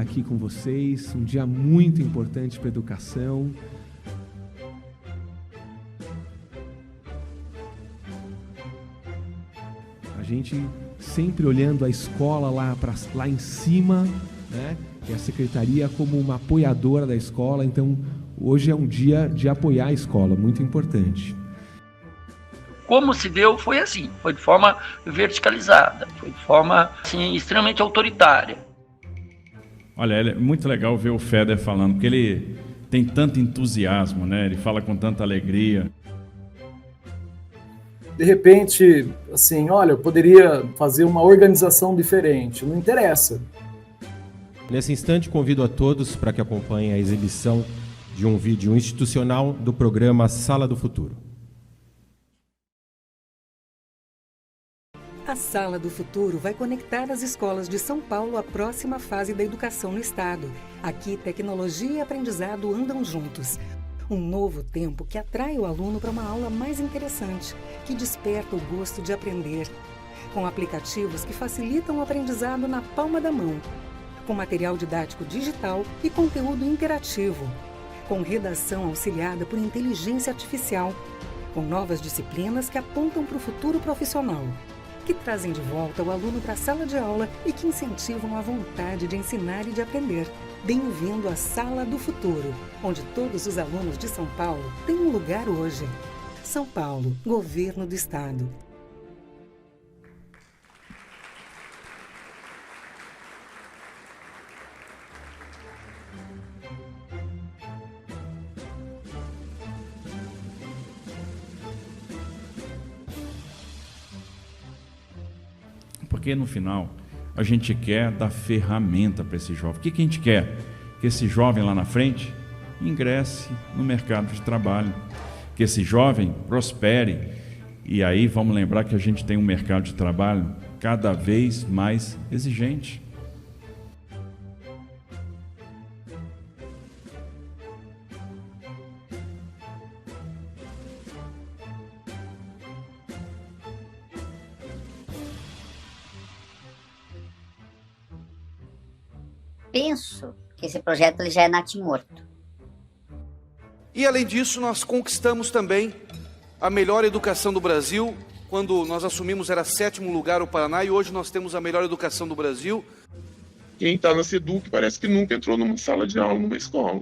aqui com vocês, um dia muito importante para a educação. A gente sempre olhando a escola lá em cima, né? E a secretaria como uma apoiadora da escola, então hoje é um dia de apoiar a escola, muito importante. Como se deu foi assim, foi de forma verticalizada, foi de forma assim, extremamente autoritária. Olha, é muito legal ver o Feder falando, porque ele tem tanto entusiasmo, né? Ele fala com tanta alegria. De repente, assim, olha, eu poderia fazer uma organização diferente, não interessa. Nesse instante, convido a todos para que acompanhem a exibição de um vídeo institucional do programa Sala do Futuro. A Sala do Futuro vai conectar as escolas de São Paulo à próxima fase da educação no estado. Aqui, tecnologia e aprendizado andam juntos. Um novo tempo que atrai o aluno para uma aula mais interessante, que desperta o gosto de aprender. Com aplicativos que facilitam o aprendizado na palma da mão. Com material didático digital e conteúdo interativo. Com redação auxiliada por inteligência artificial. Com novas disciplinas que apontam para o futuro profissional. Que trazem de volta o aluno para a sala de aula e que incentivam a vontade de ensinar e de aprender. Bem-vindo à Sala do Futuro, onde todos os alunos de São Paulo têm um lugar hoje. São Paulo, Governo do Estado. Porque no final a gente quer dar ferramenta para esse jovem. O que a gente quer? Que esse jovem lá na frente ingresse no mercado de trabalho, que esse jovem prospere. E aí vamos lembrar que a gente tem um mercado de trabalho cada vez mais exigente. Penso que esse projeto ele já é natimorto. E além disso, nós conquistamos também a melhor educação do Brasil. Quando nós assumimos era 7º lugar o Paraná e hoje nós temos a melhor educação do Brasil. Quem está na SEDUC parece que nunca entrou numa sala de aula, numa escola.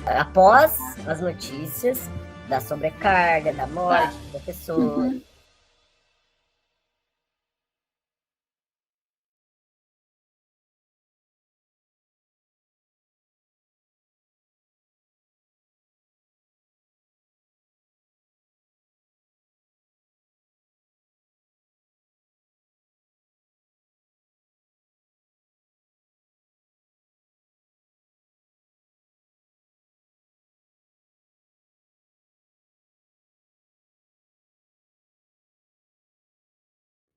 Após as notícias da sobrecarga, da morte do professor.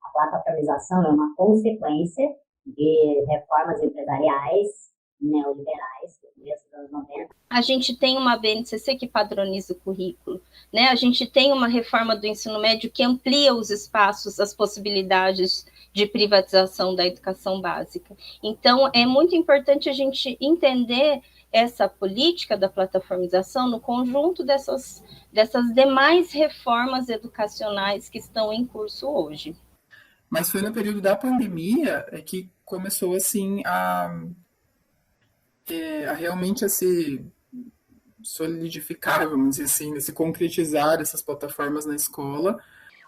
A plataformização é uma consequência de reformas empresariais neoliberais do começo dos anos 90. A gente tem uma BNCC que padroniza o currículo, né? A gente tem uma reforma do ensino médio que amplia os espaços, as possibilidades de privatização da educação básica. Então, é muito importante a gente entender essa política da plataformização no conjunto dessas demais reformas educacionais que estão em curso hoje. Mas foi no período da pandemia que começou assim a realmente a se solidificar, vamos dizer assim, a se concretizar essas plataformas na escola.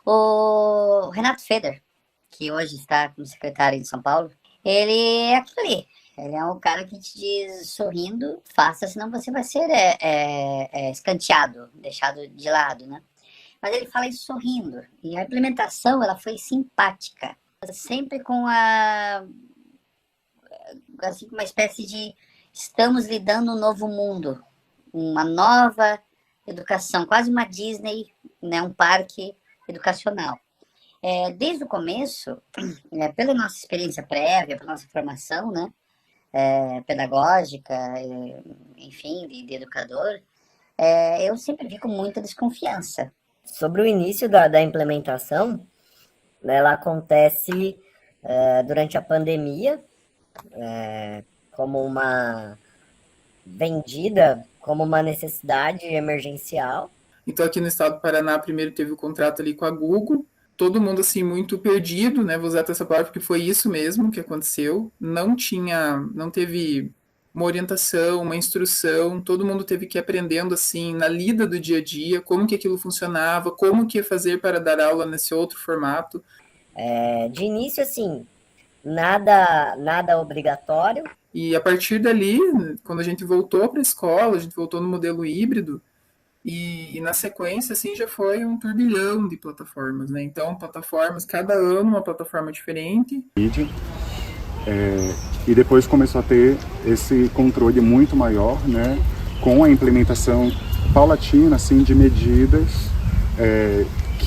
O Renato Feder, que hoje está como secretário em São Paulo, ele é aquilo ali. Ele é um cara que te diz sorrindo, faça, senão você vai ser escanteado, deixado de lado, né? Mas ele fala isso sorrindo. E a implementação, ela foi simpática. Sempre com assim, uma espécie de estamos lidando um novo mundo. Uma nova educação, quase uma Disney, né, um parque educacional. Desde o começo, pela nossa experiência prévia, pela nossa formação, né, pedagógica, enfim, de educador, eu sempre vi com muita desconfiança. Sobre o início da implementação, ela acontece durante a pandemia, como uma vendida, como uma necessidade emergencial. Então, aqui no estado do Paraná, primeiro teve o contrato ali com a Google, todo mundo assim muito perdido, né? Vou usar essa palavra porque foi isso mesmo que aconteceu. Não teve uma orientação, uma instrução, todo mundo teve que ir aprendendo assim na lida do dia a dia, como que aquilo funcionava, como que ia fazer para dar aula nesse outro formato. De início, assim, nada obrigatório. E a partir dali, quando a gente voltou para a escola, a gente voltou no modelo híbrido, e na sequência, assim, já foi um turbilhão de plataformas, né? Então, plataformas, cada ano uma plataforma diferente. E depois começou a ter esse controle muito maior, né? Com a implementação paulatina, assim, de medidas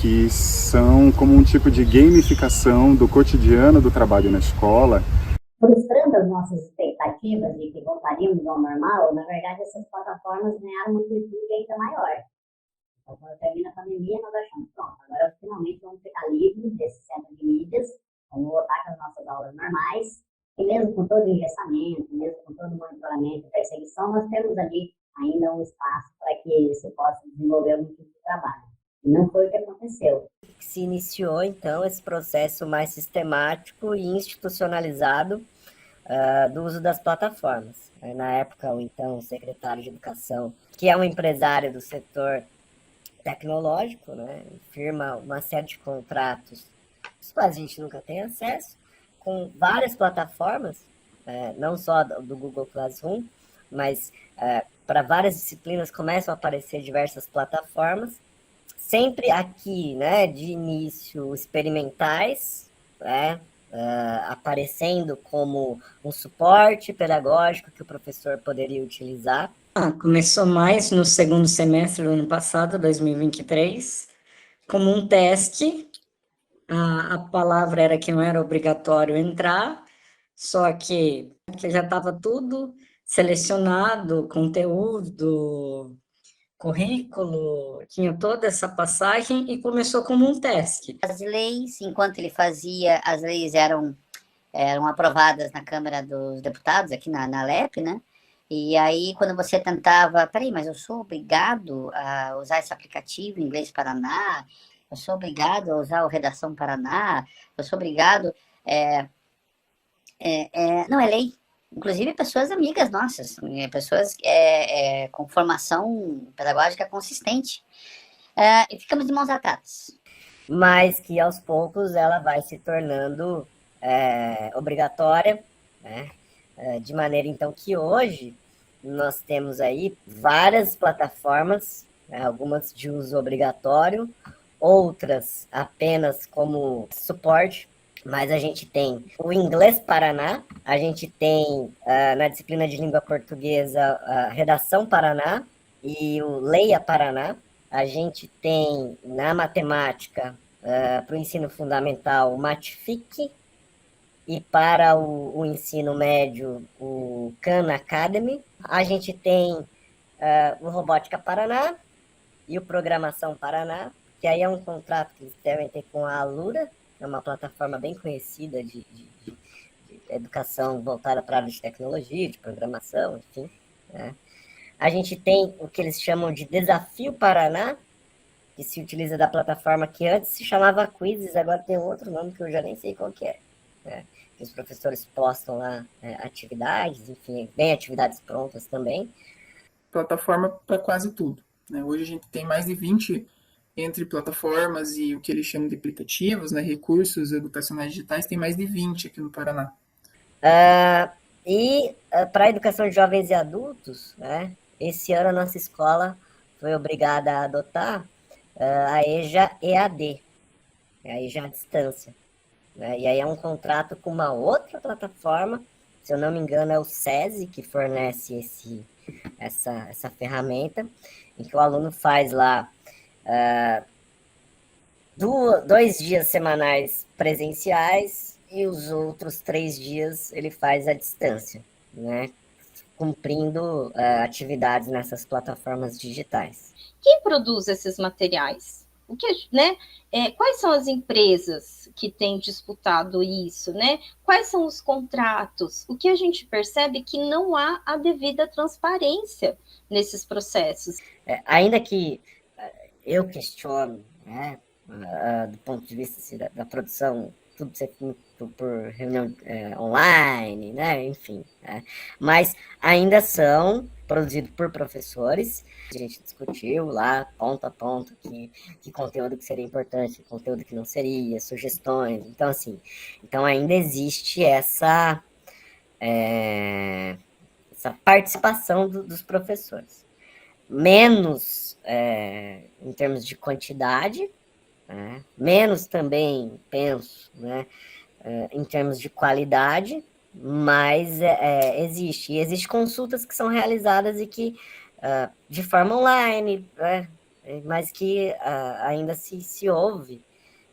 que são como um tipo de gamificação do cotidiano do trabalho na escola. Frustrando as nossas expectativas de que voltaríamos ao normal, na verdade essas plataformas ganharam uma amplitude ainda maior. Então, quando termina a pandemia, nós achamos, pronto, agora finalmente vamos ficar livres desse centro de mídias, vamos voltar com as nossas aulas normais, e mesmo com todo o engessamento, mesmo com todo o monitoramento e perseguição, nós temos ali ainda um espaço para que se possa desenvolver algum tipo de trabalho. E não foi o que aconteceu. Se iniciou, então, esse processo mais sistemático e institucionalizado do uso das plataformas. Na época, o então secretário de Educação, que é um empresário do setor tecnológico, né, firma uma série de contratos, os quais a gente nunca tem acesso, com várias plataformas, não só do Google Classroom, mas para várias disciplinas começam a aparecer diversas plataformas, sempre aqui, né, de início experimentais, né, aparecendo como um suporte pedagógico que o professor poderia utilizar. Começou mais no segundo semestre do ano passado, 2023, como um teste. A palavra era que não era obrigatório entrar, só que já estava tudo selecionado, conteúdo, currículo, tinha toda essa passagem e começou como um teste. As leis, enquanto ele fazia, as leis eram aprovadas na Câmara dos Deputados, aqui na LEP, né? E aí, quando você tentava, peraí, mas eu sou obrigado a usar esse aplicativo Inglês Paraná, eu sou obrigado a usar o Redação Paraná, eu sou obrigado... não, é lei. Inclusive pessoas amigas nossas, pessoas com formação pedagógica consistente. E ficamos de mãos atadas. Mas que aos poucos ela vai se tornando obrigatória, né? De maneira então que hoje nós temos aí várias plataformas, né? Algumas de uso obrigatório, outras apenas como suporte. Mas a gente tem o Inglês Paraná, a gente tem na disciplina de língua portuguesa a Redação Paraná e o Leia Paraná. A gente tem na matemática, para o ensino fundamental, o Matfic, e para o ensino médio, o Khan Academy. A gente tem o Robótica Paraná e o Programação Paraná, que aí é um contrato que eles devem ter com a Alura, é uma plataforma bem conhecida de educação voltada para a área de tecnologia, de programação, enfim. Né? A gente tem o que eles chamam de Desafio Paraná, que se utiliza da plataforma que antes se chamava Quizzes, agora tem outro nome que eu já nem sei qual que é. Né? Os professores postam lá atividades, enfim, bem atividades prontas também. Plataforma para quase tudo. Né? Hoje a gente tem mais de 20 entre plataformas e o que eles chamam de aplicativos, né, recursos educacionais digitais, tem mais de 20 aqui no Paraná. Para a educação de jovens e adultos, né, esse ano a nossa escola foi obrigada a adotar a EJA EAD, a EJA à distância. Né, e aí é um contrato com uma outra plataforma, se eu não me engano é o SESI que fornece essa ferramenta, em que o aluno faz lá 2 dias semanais presenciais e os outros 3 dias ele faz à distância. né, cumprindo atividades nessas plataformas digitais. Quem produz esses materiais? O que, né? Quais são as empresas que têm disputado isso, né? Quais são os contratos? O que a gente percebe que não há a devida transparência nesses processos. Ainda que eu questiono, né, do ponto de vista assim, da produção, tudo ser por reunião online, né, enfim, mas ainda são produzidos por professores. A gente discutiu lá, ponto a ponto, que conteúdo que seria importante, que conteúdo que não seria, sugestões. Então, assim, ainda existe essa participação dos professores. Menos em termos de quantidade, menos também, penso, né, em termos de qualidade, mas existe consultas que são realizadas e que, de forma online, mas que ainda se ouve,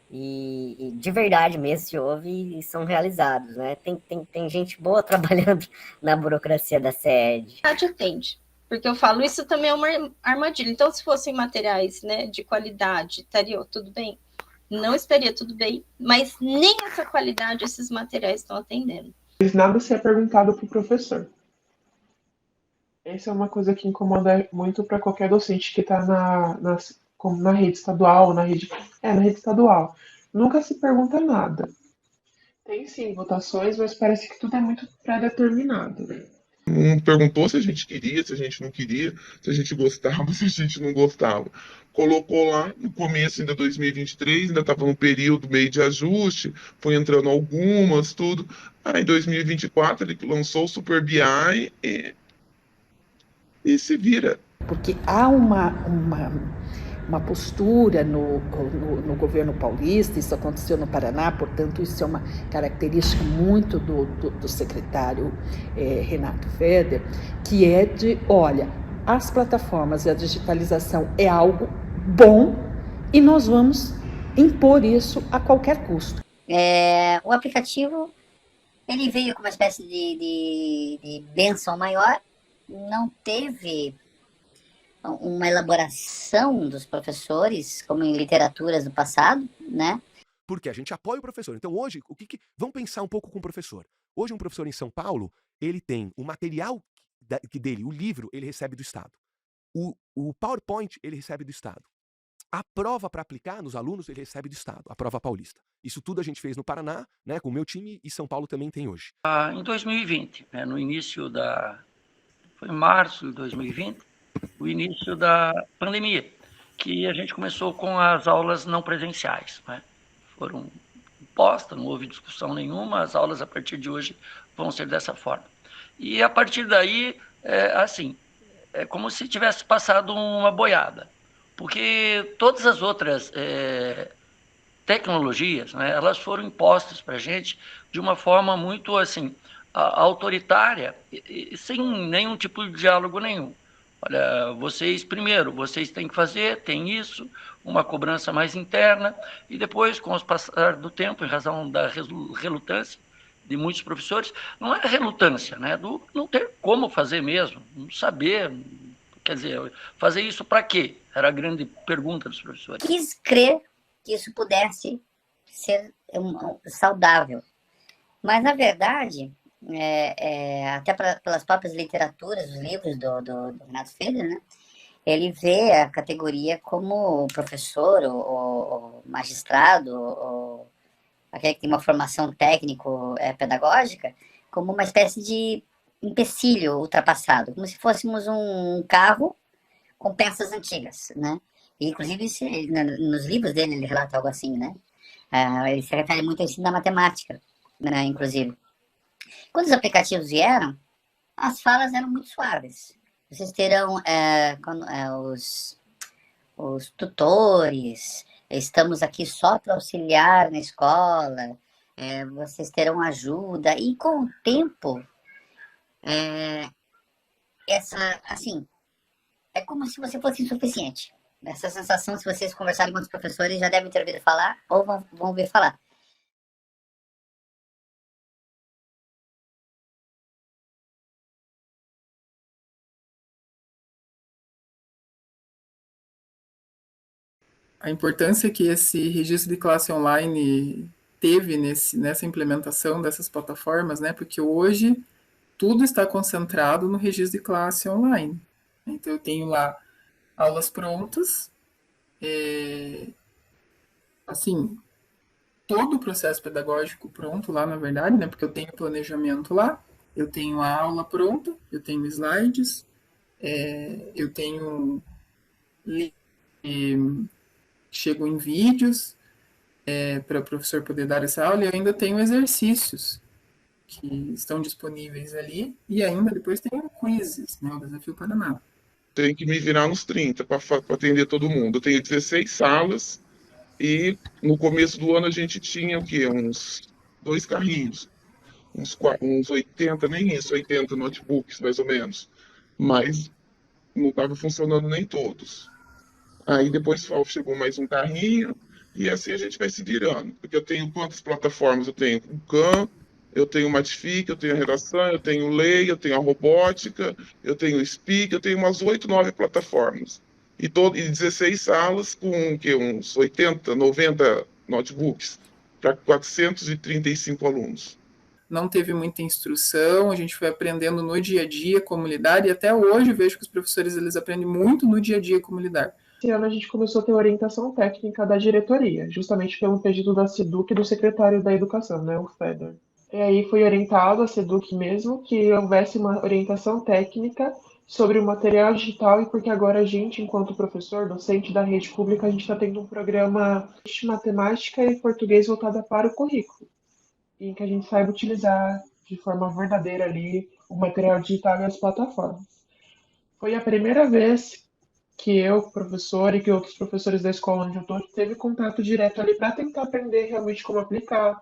e de verdade mesmo se ouve e são realizados, né? Tem gente boa trabalhando na burocracia da sede. Atende. Porque eu falo, isso também é uma armadilha. Então, se fossem materiais, né, de qualidade, estaria tudo bem? Não estaria tudo bem, mas nem essa qualidade esses materiais estão atendendo. Mas nada se é perguntado para o professor. Essa é uma coisa que incomoda muito para qualquer docente que está na rede estadual, na rede estadual. Nunca se pergunta nada. Tem sim votações, mas parece que tudo é muito pré-determinado. Não perguntou se a gente queria, se a gente não queria, se a gente gostava, se a gente não gostava. Colocou lá no começo ainda 2023, ainda estava no período meio de ajuste, foi entrando algumas, tudo. Aí em 2024 ele lançou o Super BI e se vira. Porque há uma postura no governo paulista, isso aconteceu no Paraná, portanto isso é uma característica muito do secretário Renato Feder, que é de, olha, as plataformas e a digitalização é algo bom e nós vamos impor isso a qualquer custo. O aplicativo, ele veio com uma espécie de bênção maior, não teve uma elaboração dos professores, como em literaturas do passado, né? Porque a gente apoia o professor. Então hoje, vamos pensar um pouco com o professor. Hoje um professor em São Paulo, ele tem o material dele, o livro, ele recebe do Estado. O PowerPoint, ele recebe do Estado. A prova para aplicar nos alunos, ele recebe do Estado, a prova paulista. Isso tudo a gente fez no Paraná, né, com o meu time, e São Paulo também tem hoje. Em 2020, no início foi em março de 2020, o início da pandemia, que a gente começou com as aulas não presenciais, né? Foram postas, não houve discussão nenhuma, as aulas a partir de hoje vão ser dessa forma. E a partir daí, é como se tivesse passado uma boiada, porque todas as outras tecnologias, né, elas foram impostas para a gente de uma forma muito autoritária e sem nenhum tipo de diálogo nenhum. Olha, vocês têm que fazer, tem isso, uma cobrança mais interna, e depois, com o passar do tempo, em razão da relutância de muitos professores, não é relutância, né, do não ter como fazer mesmo, não saber, quer dizer, fazer isso para quê? Era a grande pergunta dos professores. Quis crer que isso pudesse ser saudável, mas, na verdade, até pelas próprias literaturas, os livros do Renato Feder, né, ele vê a categoria como professor, ou magistrado, ou aquele que tem uma formação técnico-pedagógica, como uma espécie de empecilho ultrapassado, como se fôssemos um carro com peças antigas, né? E, inclusive, nos livros dele ele relata algo assim, né? Ele se refere muito ao ensino da matemática, né, inclusive. Quando os aplicativos vieram, as falas eram muito suaves. Vocês terão os tutores, estamos aqui só para auxiliar na escola, vocês terão ajuda. E com o tempo, é como se você fosse insuficiente. Essa sensação, se vocês conversarem com os professores, já devem ter ouvido falar ou vão ouvir falar. a importância que esse registro de classe online teve nessa implementação dessas plataformas, né? Porque hoje tudo está concentrado no registro de classe online. Então, eu tenho lá aulas prontas, assim, todo o processo pedagógico pronto lá, na verdade, né? Porque eu tenho planejamento lá, eu tenho a aula pronta, eu tenho slides, eu tenho chegam em vídeos para o professor poder dar essa aula, e eu ainda tenho exercícios que estão disponíveis ali, e ainda depois tem quizzes, né, o Desafio Paraná. Tenho que me virar nos 30 para atender todo mundo. Eu tenho 16 salas, e no começo do ano a gente tinha o quê? Uns 2 carrinhos, uns 80, nem isso, 80 notebooks, mais ou menos. Mas não estava funcionando nem todos. Aí depois chegou mais um carrinho, e assim a gente vai se virando. Porque eu tenho quantas plataformas? Eu tenho o CAM, eu tenho o Matific, eu tenho a redação, eu tenho o Lei, eu tenho a robótica, eu tenho o Speak, eu tenho umas 8, 9 plataformas. E 16 salas com uns 80, 90 notebooks para 435 alunos. Não teve muita instrução, a gente foi aprendendo no dia a dia como lidar, e até hoje vejo que os professores eles aprendem muito no dia a dia como lidar. Esse ano a gente começou a ter orientação técnica da diretoria, justamente pelo pedido da SEDUC e do secretário da Educação, né, o Feder. E aí foi orientado a SEDUC mesmo que houvesse uma orientação técnica sobre o material digital, e porque agora a gente, enquanto professor, docente da rede pública, a gente está tendo um programa de matemática e português voltada para o currículo, em que a gente saiba utilizar de forma verdadeira ali o material digital e as plataformas. Foi a primeira vez que eu, professor, e que outros professores da escola onde eu estou, teve contato direto ali para tentar aprender realmente como aplicar.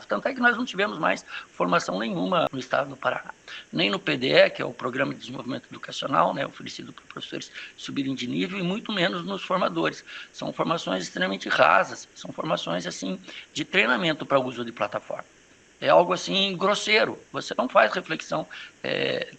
Tanto é que nós não tivemos mais formação nenhuma no estado do Paraná. Nem no PDE, que é o Programa de Desenvolvimento Educacional, né, oferecido para professores subirem de nível, e muito menos nos formadores. São formações extremamente rasas, são formações assim de treinamento para uso de plataforma. É algo assim grosseiro, você não faz reflexão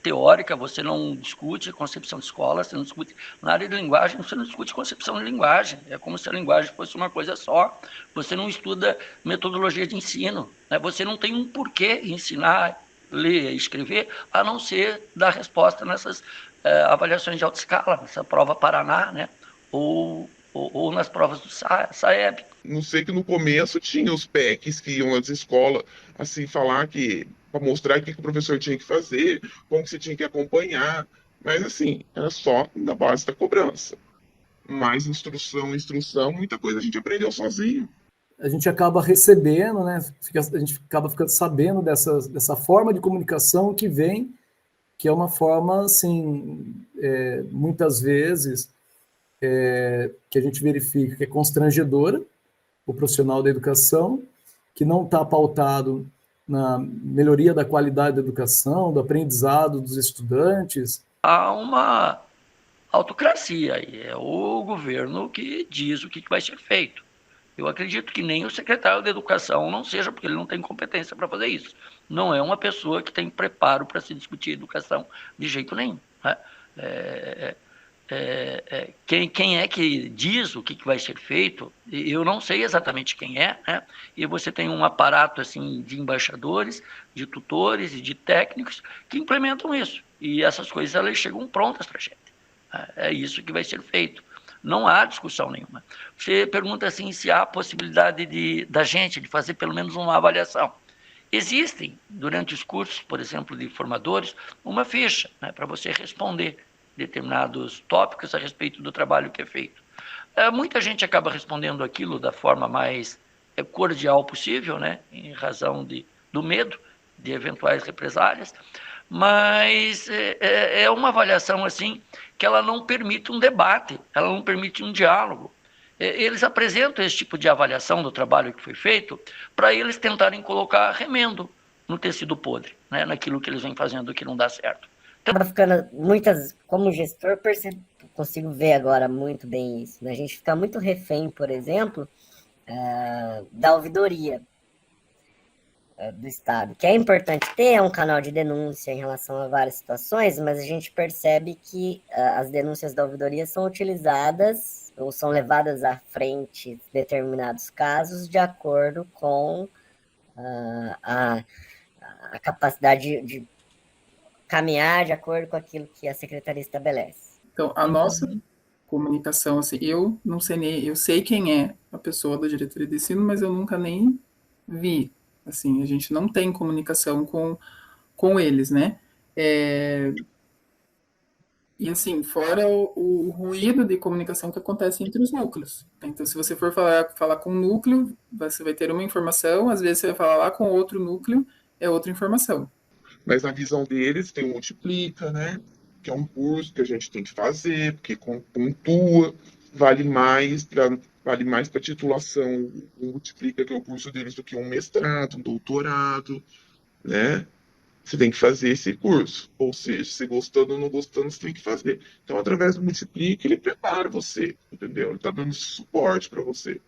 teórica, você não discute concepção de escola, você não discute na área de linguagem, você não discute concepção de linguagem, é como se a linguagem fosse uma coisa só, você não estuda metodologia de ensino, né? Você não tem um porquê ensinar, ler e escrever, a não ser dar resposta nessas avaliações de alta escala, nessa prova Paraná, né? ou nas provas do SAEB. Não sei que no começo tinha os PECs que iam nas escolas, assim, falar que, para mostrar o que o professor tinha que fazer, como que você tinha que acompanhar, mas assim, era só na base da cobrança. Mais instrução, muita coisa a gente aprendeu sozinho. A gente acaba recebendo, né? A gente acaba ficando sabendo dessa forma de comunicação que vem, que é uma forma, assim, muitas vezes, que a gente verifica que é constrangedora, o profissional da educação, que não está pautado na melhoria da qualidade da educação, do aprendizado dos estudantes. Há uma autocracia, e é o governo que diz o que vai ser feito. Eu acredito que nem o secretário da Educação não seja, porque ele não tem competência para fazer isso. Não é uma pessoa que tem preparo para se discutir educação de jeito nenhum, né? Quem é que diz o que vai ser feito, eu não sei exatamente quem é, né? E você tem um aparato assim, de embaixadores, de tutores e de técnicos que implementam isso. E essas coisas elas chegam prontas para a gente. É isso que vai ser feito. Não há discussão nenhuma. Você pergunta assim, se há possibilidade da gente de fazer pelo menos uma avaliação. Existem, durante os cursos, por exemplo, de formadores, uma ficha, né, para você responder determinados tópicos a respeito do trabalho que é feito. Muita gente acaba respondendo aquilo da forma mais cordial possível, né, em razão do medo de eventuais represálias, mas é uma avaliação assim que ela não permite um debate, ela não permite um diálogo. Eles apresentam esse tipo de avaliação do trabalho que foi feito para eles tentarem colocar remendo no tecido podre, né, naquilo que eles vêm fazendo que não dá certo. Acaba ficando como gestor, consigo ver agora muito bem isso, né? A gente fica muito refém, por exemplo, da ouvidoria. do Estado, que é importante ter um canal de denúncia em relação a várias situações, mas a gente percebe que as denúncias da ouvidoria são utilizadas ou são levadas à frente em determinados casos de acordo com a capacidade de caminhar de acordo com aquilo que a secretaria estabelece. Então, a nossa comunicação, assim, eu não sei nem, eu sei quem é a pessoa da diretoria de ensino, mas eu nunca nem vi, assim, a gente não tem comunicação com eles, né? E assim, fora o ruído de comunicação que acontece entre os núcleos. Então, se você for falar com um núcleo, você vai ter uma informação, às vezes você vai falar lá com outro núcleo, é outra informação. Mas na visão deles tem o Multiplica, né? Que é um curso que a gente tem que fazer, porque pontua, vale mais para titulação, o Multiplica, que é o curso deles, do que um mestrado, um doutorado, né? Você tem que fazer esse curso. Ou seja, se gostando ou não gostando, você tem que fazer. Então, através do Multiplica, ele prepara você, entendeu? Ele está dando suporte para você.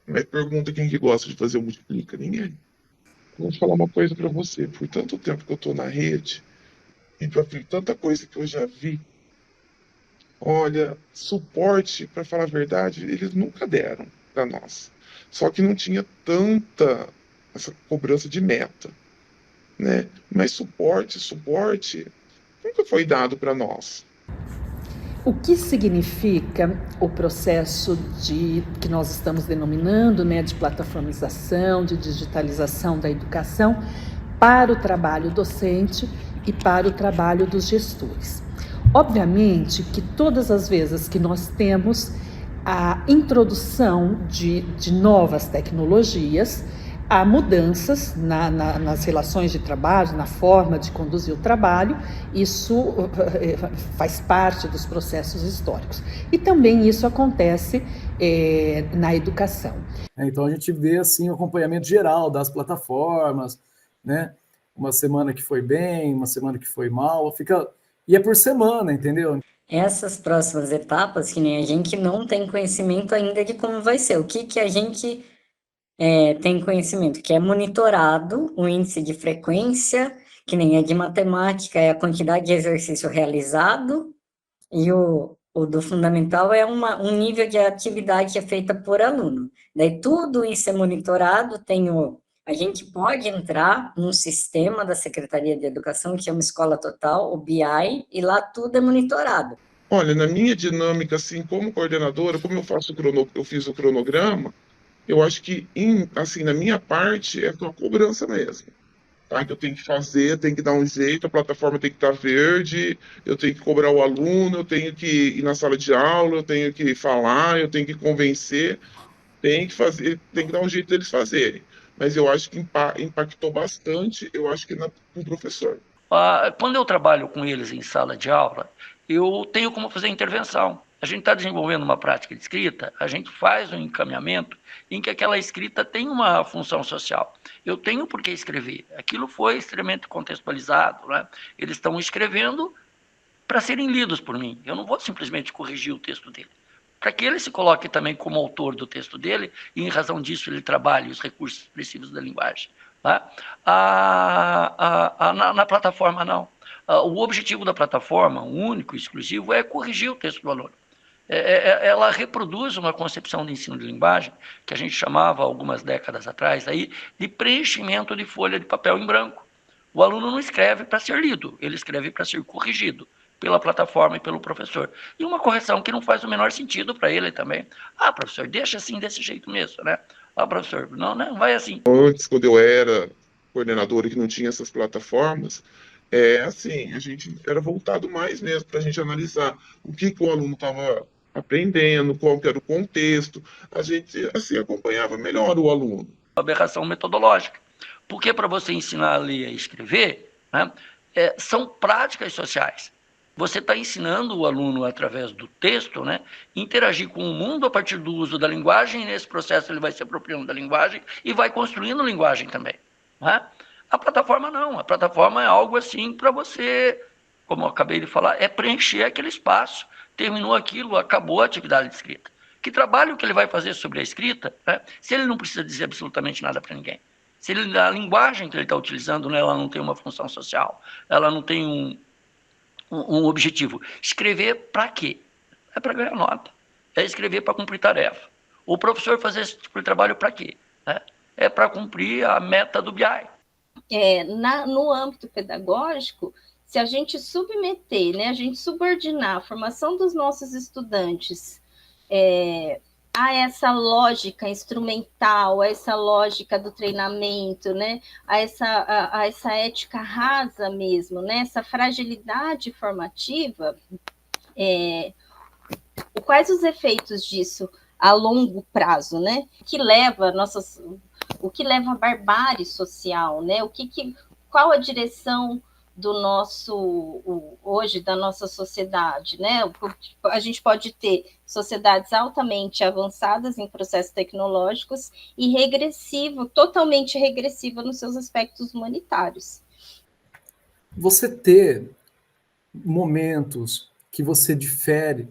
Mas pergunta quem que gosta de fazer o Multiplica. Ninguém. Vou falar uma coisa para você. Por tanto tempo que eu estou na rede, e para ver tanta coisa que eu já vi, olha, suporte, para falar a verdade, eles nunca deram para nós. Só que não tinha tanta essa cobrança de meta, né? Mas suporte nunca foi dado para nós. O que significa o processo que nós estamos denominando, né, de plataformização, de digitalização da educação para o trabalho docente e para o trabalho dos gestores? Obviamente que todas as vezes que nós temos a introdução de novas tecnologias, há mudanças nas relações de trabalho, na forma de conduzir o trabalho, isso faz parte dos processos históricos. E também isso acontece na educação. Então a gente vê assim, o acompanhamento geral das plataformas, né? Uma semana que foi bem, uma semana que foi mal, e é por semana, entendeu? Essas próximas etapas, que nem a gente não tem conhecimento ainda de como vai ser. O que a gente tem conhecimento? Que é monitorado o índice de frequência, que nem é de matemática, é a quantidade de exercício realizado, e o do fundamental é um nível de atividade que é feita por aluno. Daí tudo isso é monitorado, a gente pode entrar num sistema da Secretaria de Educação, que é uma escola total, o BI, e lá tudo é monitorado. Olha, na minha dinâmica, assim, como coordenadora, como eu fiz o cronograma, eu acho que, assim, na minha parte, é uma cobrança mesmo. Tá? Que eu tenho que fazer, tenho que dar um jeito, a plataforma tem que estar verde, eu tenho que cobrar o aluno, eu tenho que ir na sala de aula, eu tenho que falar, eu tenho que convencer, tenho que fazer, tem que dar um jeito deles fazerem. Mas eu acho que impactou bastante, eu acho que no professor. Quando eu trabalho com eles em sala de aula, eu tenho como fazer intervenção. A gente está desenvolvendo uma prática de escrita, a gente faz um encaminhamento em que aquela escrita tem uma função social. Eu tenho por que escrever. Aquilo foi extremamente contextualizado, né? Eles estão escrevendo para serem lidos por mim. Eu não vou simplesmente corrigir o texto dele. Para que ele se coloque também como autor do texto dele, e em razão disso ele trabalhe os recursos expressivos da linguagem. Tá? Na plataforma, não. O objetivo da plataforma, único e exclusivo, é corrigir o texto do aluno. Ela reproduz uma concepção de ensino de linguagem que a gente chamava, algumas décadas atrás, aí, de preenchimento de folha de papel em branco. O aluno não escreve para ser lido, ele escreve para ser corrigido pela plataforma e pelo professor. E uma correção que não faz o menor sentido para ele também. Professor, deixa assim, desse jeito mesmo, né? Professor, não vai assim. Antes, quando eu era coordenador e que não tinha essas plataformas, assim, a gente era voltado mais mesmo para a gente analisar o que o aluno estava aprendendo, qual que era o contexto. A gente, assim, acompanhava melhor o aluno. Aberração metodológica. Porque para você ensinar a ler e escrever, né, são práticas sociais. Você está ensinando o aluno, através do texto, né, interagir com o mundo a partir do uso da linguagem, e nesse processo ele vai se apropriando da linguagem e vai construindo linguagem também. Né? A plataforma não. A plataforma é algo assim para você, como eu acabei de falar, preencher aquele espaço. Terminou aquilo, acabou a atividade de escrita. Que trabalho que ele vai fazer sobre a escrita, né, se ele não precisa dizer absolutamente nada para ninguém? Se a linguagem que ele está utilizando, né, ela não tem uma função social, ela não tem um objetivo. Escrever para quê? É para ganhar nota. É escrever para cumprir tarefa. O professor fazer esse tipo de trabalho para quê? É para cumprir a meta do BI. No âmbito pedagógico, se a gente submeter, né, a gente subordinar a formação dos nossos estudantes a essa lógica instrumental, a essa lógica do treinamento, né, a essa ética rasa mesmo, né, essa fragilidade formativa, quais os efeitos disso a longo prazo, né? O que leva a barbárie social, né? Qual a direção hoje da nossa sociedade, né? A gente pode ter sociedades altamente avançadas em processos tecnológicos e totalmente regressiva nos seus aspectos humanitários. Você ter momentos que você difere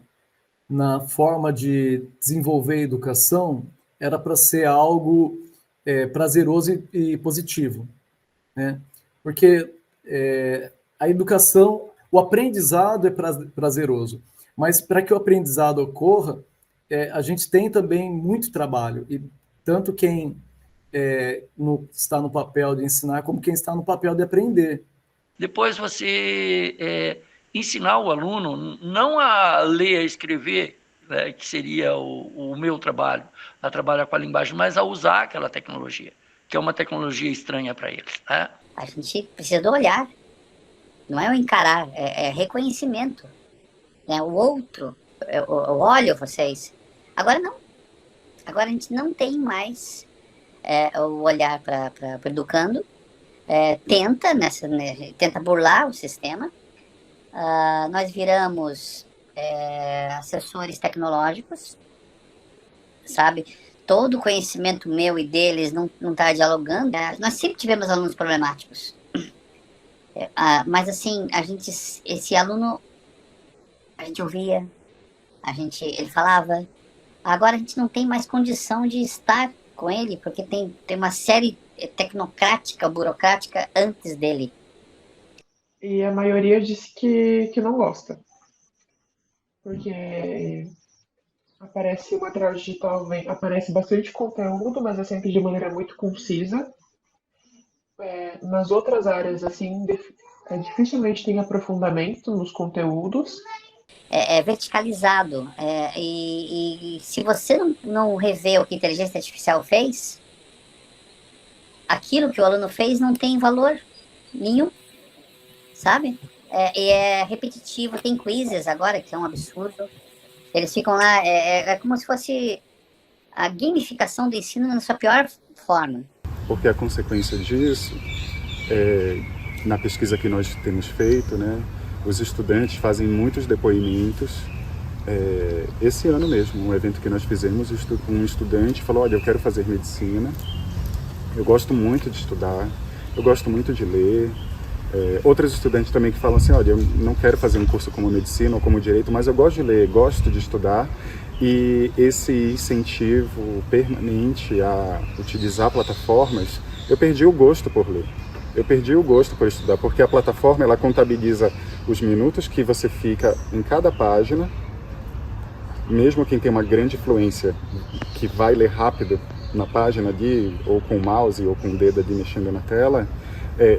na forma de desenvolver a educação era para ser algo prazeroso e positivo, né? Porque a educação, o aprendizado é prazeroso, mas para que o aprendizado ocorra, a gente tem também muito trabalho, e tanto quem está no papel de ensinar, como quem está no papel de aprender. Depois você ensinar o aluno não a ler, a escrever, né, que seria o meu trabalho, a trabalhar com a linguagem, mas a usar aquela tecnologia, que é uma tecnologia estranha para eles. Né? A gente precisa do olhar, não é o encarar, é reconhecimento. Né? O outro, eu olho vocês. Agora não. Agora a gente não tem mais o olhar para o educando, tenta burlar o sistema. Nós viramos assessores tecnológicos, sabe? Todo o conhecimento meu e deles não está dialogando. Nós sempre tivemos alunos problemáticos. Mas assim, esse aluno, a gente ouvia, ele falava. Agora a gente não tem mais condição de estar com ele, porque tem uma série tecnocrática, burocrática antes dele. E a maioria disse que não gosta. Porque aparece o material digital, aparece bastante conteúdo, mas é sempre de maneira muito concisa. Nas outras áreas, assim, dificilmente tem aprofundamento nos conteúdos. É verticalizado. E se você não revê o que a inteligência artificial fez, aquilo que o aluno fez não tem valor nenhum, sabe? E é repetitivo, tem quizzes agora, que é um absurdo. Eles ficam lá, é como se fosse a gamificação do ensino na sua pior forma. Porque a consequência disso, na pesquisa que nós temos feito, né, os estudantes fazem muitos depoimentos. Esse ano mesmo, um evento que nós fizemos, um estudante falou, olha, eu quero fazer medicina, eu gosto muito de estudar, eu gosto muito de ler. Outros estudantes também que falam assim, olha, eu não quero fazer um curso como medicina ou como direito, mas eu gosto de ler, gosto de estudar. E esse incentivo permanente a utilizar plataformas, eu perdi o gosto por ler. Eu perdi o gosto por estudar, porque a plataforma ela contabiliza os minutos que você fica em cada página. Mesmo quem tem uma grande fluência, que vai ler rápido na página ou com o mouse ou com o dedo ali mexendo na tela,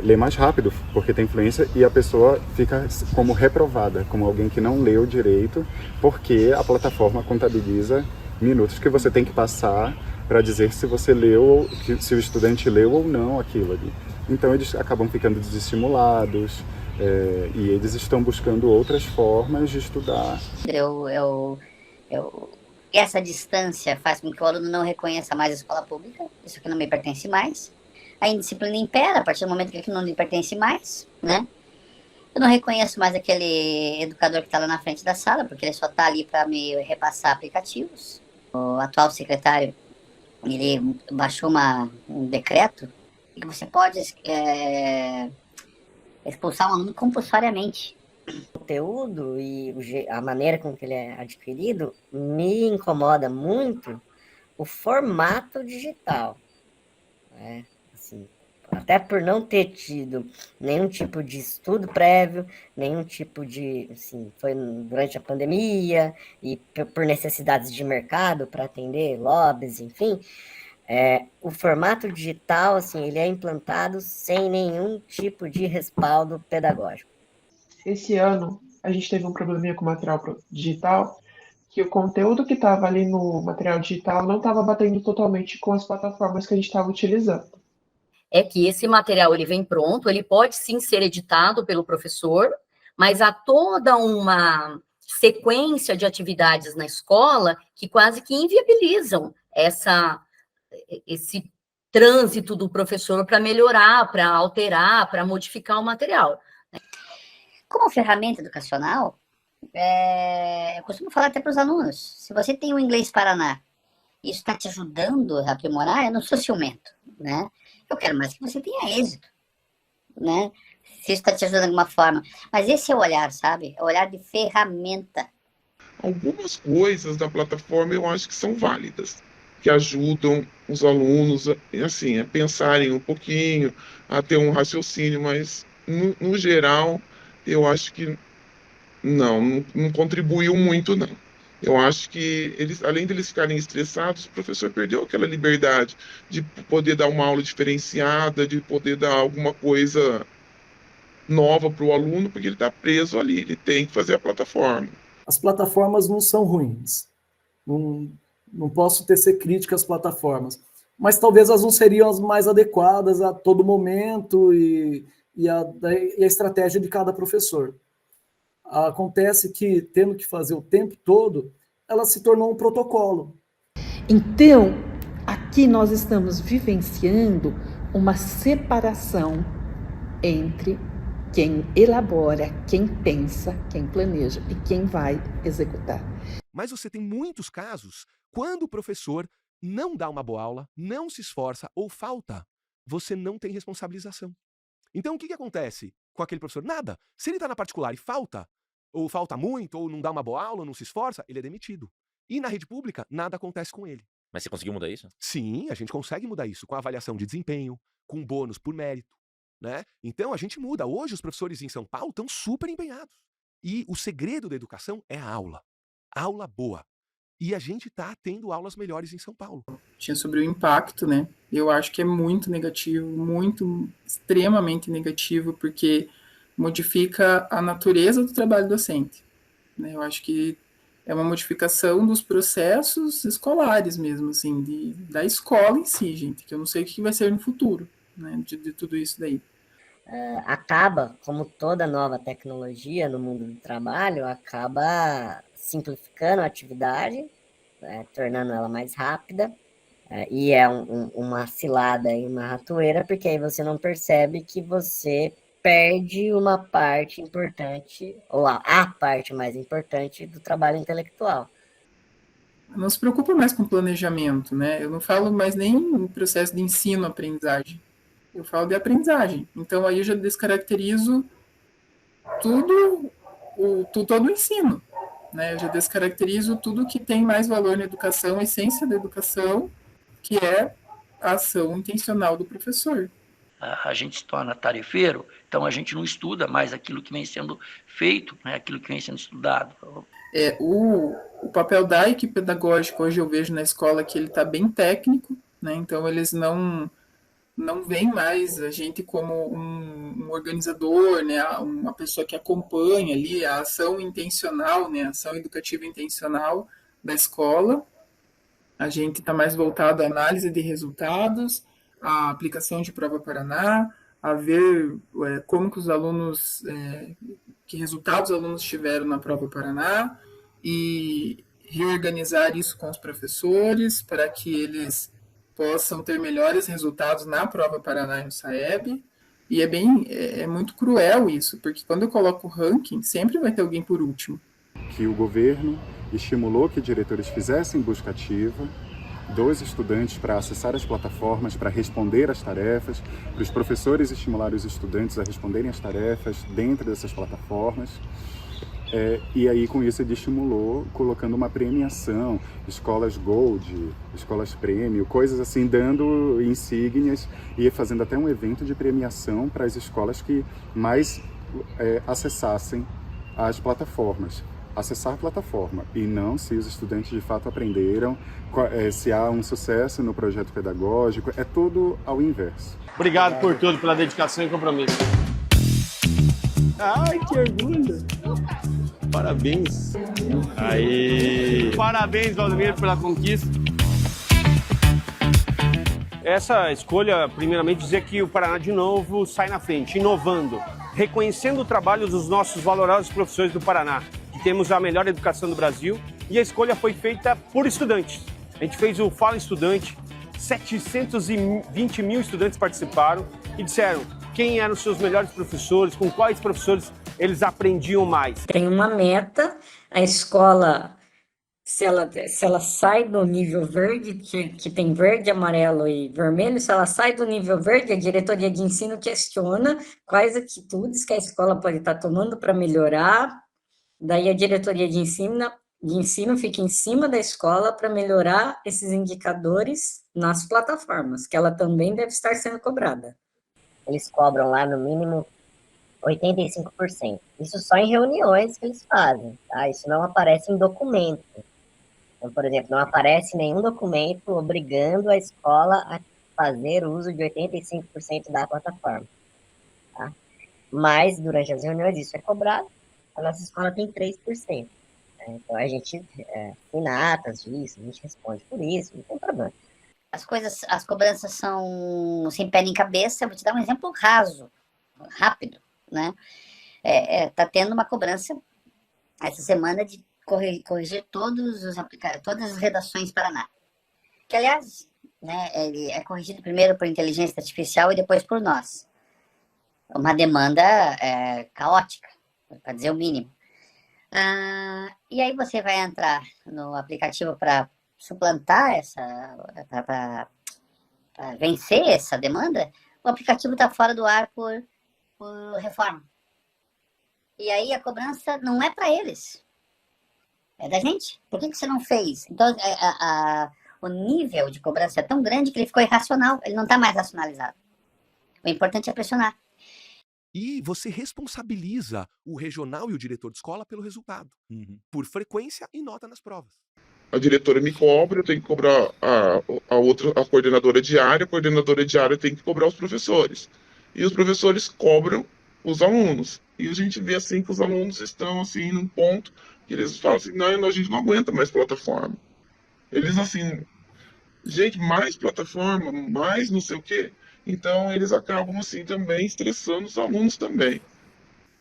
lê mais rápido, porque tem influência, e a pessoa fica como reprovada, como alguém que não leu direito, porque a plataforma contabiliza minutos que você tem que passar para dizer se você leu, se o estudante leu ou não aquilo ali. Então eles acabam ficando desestimulados, e eles estão buscando outras formas de estudar. Essa distância faz com que o aluno não reconheça mais a escola pública, isso aqui não me pertence mais. A indisciplina impera a partir do momento que aquilo não lhe pertence mais, né? Eu não reconheço mais aquele educador que está lá na frente da sala, porque ele só está ali para me repassar aplicativos. O atual secretário, ele baixou um decreto que você pode expulsar um aluno compulsoriamente. O conteúdo e a maneira com que ele é adquirido me incomoda muito o formato digital, né? assim, até por não ter tido nenhum tipo de estudo prévio, nenhum tipo de, assim, foi durante a pandemia e por necessidades de mercado para atender lobbies, enfim, o formato digital, assim, ele é implantado sem nenhum tipo de respaldo pedagógico. Esse ano, a gente teve um probleminha com o material digital, que o conteúdo que estava ali no material digital não estava batendo totalmente com as plataformas que a gente estava utilizando. É que esse material ele vem pronto, ele pode sim ser editado pelo professor, mas há toda uma sequência de atividades na escola que quase que inviabilizam esse trânsito do professor para melhorar, para alterar, para modificar o material. Como ferramenta educacional, eu costumo falar até para os alunos, se você tem o Inglês Paraná, isso está te ajudando a aprimorar, eu não sou ciumento, né? Eu quero mais que você tenha êxito, né? Se isso está te ajudando de alguma forma. Mas esse é o olhar, sabe? É o olhar de ferramenta. Algumas coisas da plataforma eu acho que são válidas, que ajudam os alunos assim, a pensarem um pouquinho, a ter um raciocínio, mas no geral eu acho que não contribuiu muito, não. Eu acho que eles, além de eles ficarem estressados, o professor perdeu aquela liberdade de poder dar uma aula diferenciada, de poder dar alguma coisa nova para o aluno, porque ele está preso ali, ele tem que fazer a plataforma. As plataformas não são ruins. Não posso tecer crítica às plataformas. Mas talvez elas não seriam as mais adequadas a todo momento e a estratégia de cada professor. Acontece que, tendo que fazer o tempo todo, ela se tornou um protocolo. Então, aqui nós estamos vivenciando uma separação entre quem elabora, quem pensa, quem planeja e quem vai executar. Mas você tem muitos casos quando o professor não dá uma boa aula, não se esforça ou falta, você não tem responsabilização. Então, o que acontece com aquele professor? Nada. Se ele está na particular e falta, ou falta muito, ou não dá uma boa aula, ou não se esforça, ele é demitido. E na rede pública, nada acontece com ele. Mas você conseguiu mudar isso? Sim, a gente consegue mudar isso, com avaliação de desempenho, com bônus por mérito, né? Então, a gente muda. Hoje, os professores em São Paulo estão super empenhados. E o segredo da educação é a aula. Aula boa. E a gente está tendo aulas melhores em São Paulo. Tinha sobre o impacto, né? Eu acho que é muito negativo, extremamente negativo, porque modifica a natureza do trabalho docente, né? Eu acho que é uma modificação dos processos escolares mesmo, assim, da escola em si, gente, que eu não sei o que vai ser no futuro, né, de tudo isso daí. Acaba, como toda nova tecnologia no mundo do trabalho, acaba simplificando a atividade, tornando ela mais rápida, e é uma cilada e uma ratoeira, porque aí você não percebe que você perde uma parte importante, ou a parte mais importante do trabalho intelectual. Não se preocupa mais com planejamento, né? Eu não falo mais nem no processo de ensino-aprendizagem. Eu falo de aprendizagem. Então, aí eu já descaracterizo todo o ensino, né? Eu já descaracterizo tudo que tem mais valor na educação, a essência da educação, que é a ação intencional do professor. A gente se torna tarefeiro, então a gente não estuda mais aquilo que vem sendo feito, né, aquilo que vem sendo estudado. O papel da equipe pedagógica, hoje eu vejo na escola que ele está bem técnico, né? Então eles não veem mais a gente como um organizador, né? Uma pessoa que acompanha ali a ação intencional, né? A ação educativa intencional da escola. A gente está mais voltado à análise de resultados, a aplicação de prova Paraná, a ver como que os alunos, que resultados os alunos tiveram na prova Paraná e reorganizar isso com os professores para que eles possam ter melhores resultados na prova Paraná e no SAEB. E é muito cruel isso, porque quando eu coloco o ranking, sempre vai ter alguém por último. Que o governo estimulou que diretores fizessem busca ativa dos estudantes para acessar as plataformas, para responder às tarefas, para os professores estimularem os estudantes a responderem às tarefas dentro dessas plataformas. E aí com isso ele estimulou colocando uma premiação, escolas Gold, escolas Prêmio, coisas assim, dando insígnias e fazendo até um evento de premiação para as escolas que mais acessassem as plataformas. Acessar a plataforma e não se os estudantes de fato aprenderam, se há um sucesso no projeto pedagógico, é tudo ao inverso. Obrigado por tudo, pela dedicação e compromisso. Ai, que orgulho! Parabéns! Aí! Parabéns, Valdomiro, pela conquista. Essa escolha, primeiramente, dizer que o Paraná de novo sai na frente, inovando, reconhecendo o trabalho dos nossos valorosos professores do Paraná. Temos a melhor educação do Brasil e a escolha foi feita por estudantes. A gente fez o Fala Estudante, 720 mil estudantes participaram e disseram quem eram os seus melhores professores, com quais professores eles aprendiam mais. Tem uma meta, a escola, se ela sai do nível verde, que tem verde, amarelo e vermelho, se ela sai do nível verde, a diretoria de ensino questiona quais atitudes que a escola pode estar tomando para melhorar. Daí a diretoria de ensino fica em cima da escola para melhorar esses indicadores nas plataformas, que ela também deve estar sendo cobrada. Eles cobram lá no mínimo 85%. Isso só em reuniões que eles fazem, tá? Isso não aparece em documento. Então, por exemplo, não aparece nenhum documento obrigando a escola a fazer uso de 85% da plataforma, tá? Mas durante as reuniões isso é cobrado. A nossa escola tem 3%. Então a gente tem atas disso, a gente responde por isso, não tem problema. As cobranças são sem pé nem cabeça. Eu vou te dar um exemplo raso, rápido, né? Tá tendo uma cobrança essa semana de corrigir todas as redações Paraná. Que, aliás, né, ele é corrigido primeiro por inteligência artificial e depois por nós. Uma demanda caótica, para dizer o mínimo. E aí você vai entrar no aplicativo para suplantar para vencer essa demanda, o aplicativo está fora do ar por reforma. E aí a cobrança não é para eles, é da gente. Por que você não fez? Então o nível de cobrança é tão grande que ele ficou irracional, ele não está mais racionalizado. O importante é pressionar. E você responsabiliza o regional e o diretor de escola pelo resultado, por frequência e nota nas provas. A diretora me cobra, eu tenho que cobrar a coordenadora de área tem que cobrar os professores. E os professores cobram os alunos. E a gente vê assim que os alunos estão assim num ponto que eles falam assim, não, a gente não aguenta mais plataforma. Eles assim, gente, mais plataforma, mais não sei o quê. Então, eles acabam, assim, também estressando os alunos também.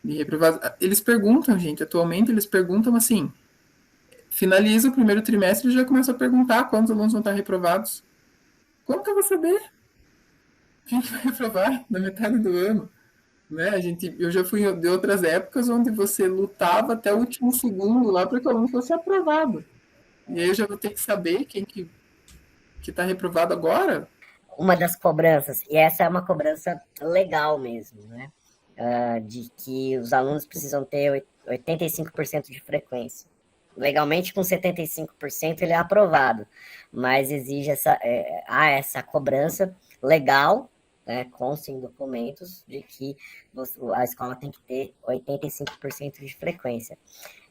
E reprovado, eles perguntam, gente, atualmente eles perguntam assim, finaliza o primeiro trimestre e já começa a perguntar quantos alunos vão estar reprovados. Como que eu vou saber quem vai reprovar na metade do ano? Né? Eu já fui de outras épocas onde você lutava até o último segundo lá para que o aluno fosse aprovado. E aí eu já vou ter que saber quem que está reprovado agora. Uma das cobranças, e essa é uma cobrança legal mesmo, né? De que os alunos precisam ter 85% de frequência. Legalmente, com 75% ele é aprovado, mas exige essa cobrança legal, né, consta em documentos, de que a escola tem que ter 85% de frequência.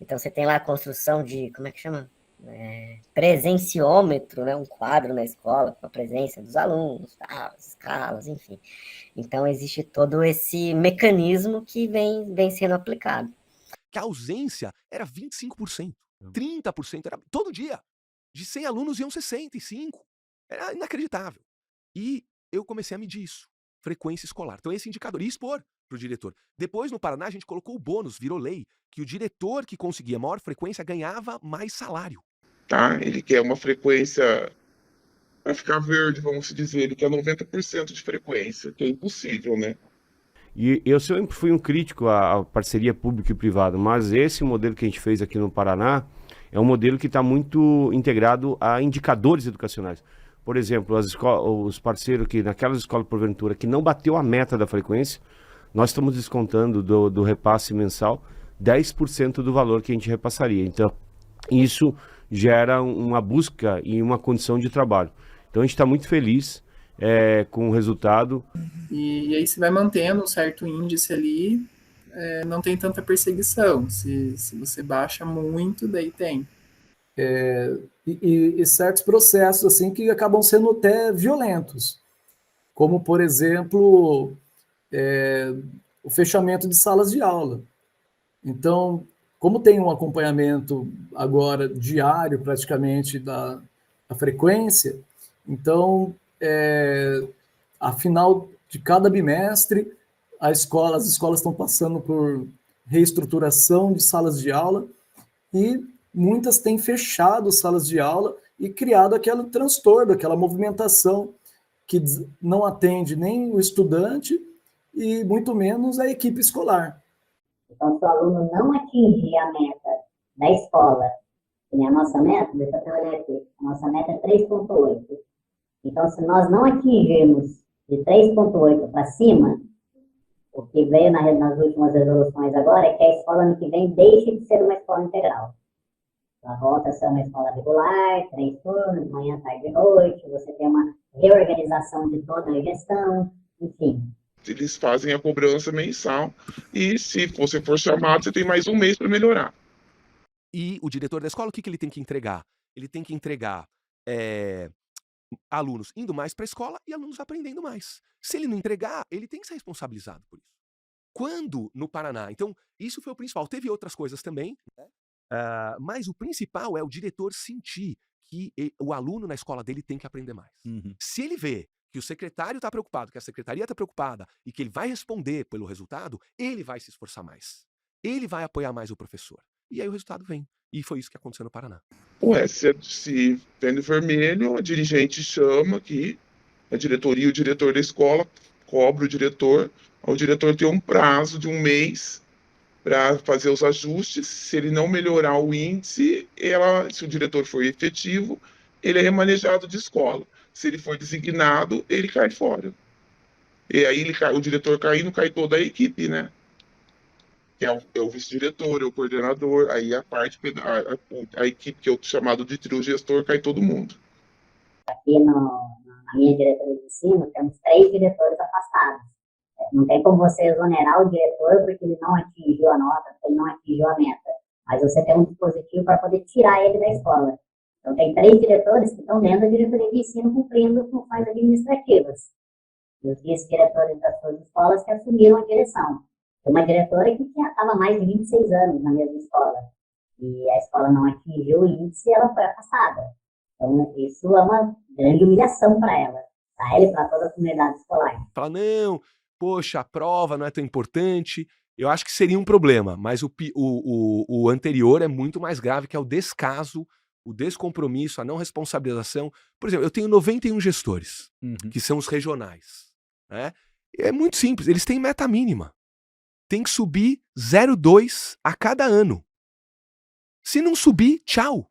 Então, você tem lá a construção de, como é que chama? Presenciômetro, né, um quadro na escola com a presença dos alunos, as escalas, enfim. Então, existe todo esse mecanismo que vem sendo aplicado. Que a ausência era 25%, 30%, era todo dia. De 100 alunos iam 65. Era inacreditável. E eu comecei a medir isso, frequência escolar. Então, esse indicador, e expor para o diretor. Depois, no Paraná, a gente colocou o bônus, virou lei, que o diretor que conseguia maior frequência ganhava mais salário. Tá? Ele quer uma frequência para ficar verde, vamos dizer, ele quer 90% de frequência, que é impossível, né? E eu sempre fui um crítico à parceria pública e privada, mas esse modelo que a gente fez aqui no Paraná é um modelo que está muito integrado a indicadores educacionais. Por exemplo, os parceiros que naquelas escolas porventura que não bateu a meta da frequência, nós estamos descontando do repasse mensal 10% do valor que a gente repassaria. Então, isso gera uma busca e uma condição de trabalho. Então, a gente está muito feliz com o resultado. E aí você vai mantendo um certo índice ali, não tem tanta perseguição. Se você baixa muito, daí tem. E certos processos assim que acabam sendo até violentos, como, por exemplo, o fechamento de salas de aula. Então, como tem um acompanhamento agora diário, praticamente, da frequência, então, a final de cada bimestre, as escolas estão passando por reestruturação de salas de aula e muitas têm fechado salas de aula e criado aquele transtorno, aquela movimentação que não atende nem o estudante e muito menos a equipe escolar. Então, se o aluno não atingir a meta da escola, que a nossa meta, deixa eu olhar aqui, a nossa meta é 3,8. Então, se nós não atingirmos de 3,8 para cima, o que veio nas últimas resoluções agora é que a escola ano que vem deixe de ser uma escola integral. Ela volta a ser uma escola regular, 3 turnos, manhã, tarde e noite, você tem uma reorganização de toda a gestão, enfim. Eles fazem a cobrança mensal e, se você for chamado, você tem mais um mês para melhorar. E o diretor da escola, o que ele tem que entregar? Ele tem que entregar alunos indo mais para a escola e alunos aprendendo mais. Se ele não entregar, ele tem que ser responsabilizado por isso. Quando no Paraná, então, isso foi o principal. Teve outras coisas também, né? Mas o principal é o diretor sentir que o aluno na escola dele tem que aprender mais. Se ele vê que o secretário está preocupado, que a secretaria está preocupada e que ele vai responder pelo resultado, ele vai se esforçar mais. Ele vai apoiar mais o professor. E aí o resultado vem. E foi isso que aconteceu no Paraná. Se vendo vermelho, a dirigente chama aqui, a diretoria, o diretor da escola cobra o diretor tem um prazo de 1 mês para fazer os ajustes. Se ele não melhorar o índice, se o diretor for efetivo, ele é remanejado de escola. Se ele for designado, ele cai fora. E aí o diretor caindo, cai toda a equipe, né? Que é o vice-diretor, é o coordenador, aí a equipe que é o chamado de trio gestor, cai todo mundo. Aqui na minha diretoria de ensino, temos 3 diretores afastados. Não tem como você exonerar o diretor porque ele não atingiu a nota, porque ele não atingiu a meta. Mas você tem um dispositivo para poder tirar ele da escola. Então, tem 3 diretores que estão dentro da diretoria de ensino cumprindo funções administrativas. E os vice-diretores das suas escolas que assumiram a direção. Tem uma diretora que já estava há mais de 26 anos na mesma escola. E a escola não atingiu o índice e ela foi afastada. Então, isso é uma grande humilhação para ela. Para ela e para toda a comunidade escolar. Fala, não, poxa, a prova não é tão importante. Eu acho que seria um problema, mas o anterior é muito mais grave, que é o descaso, o descompromisso, a não responsabilização. Por exemplo, eu tenho 91 gestores, que são os regionais. Né? É muito simples, eles têm meta mínima. Tem que subir 0,2 a cada ano. Se não subir, tchau.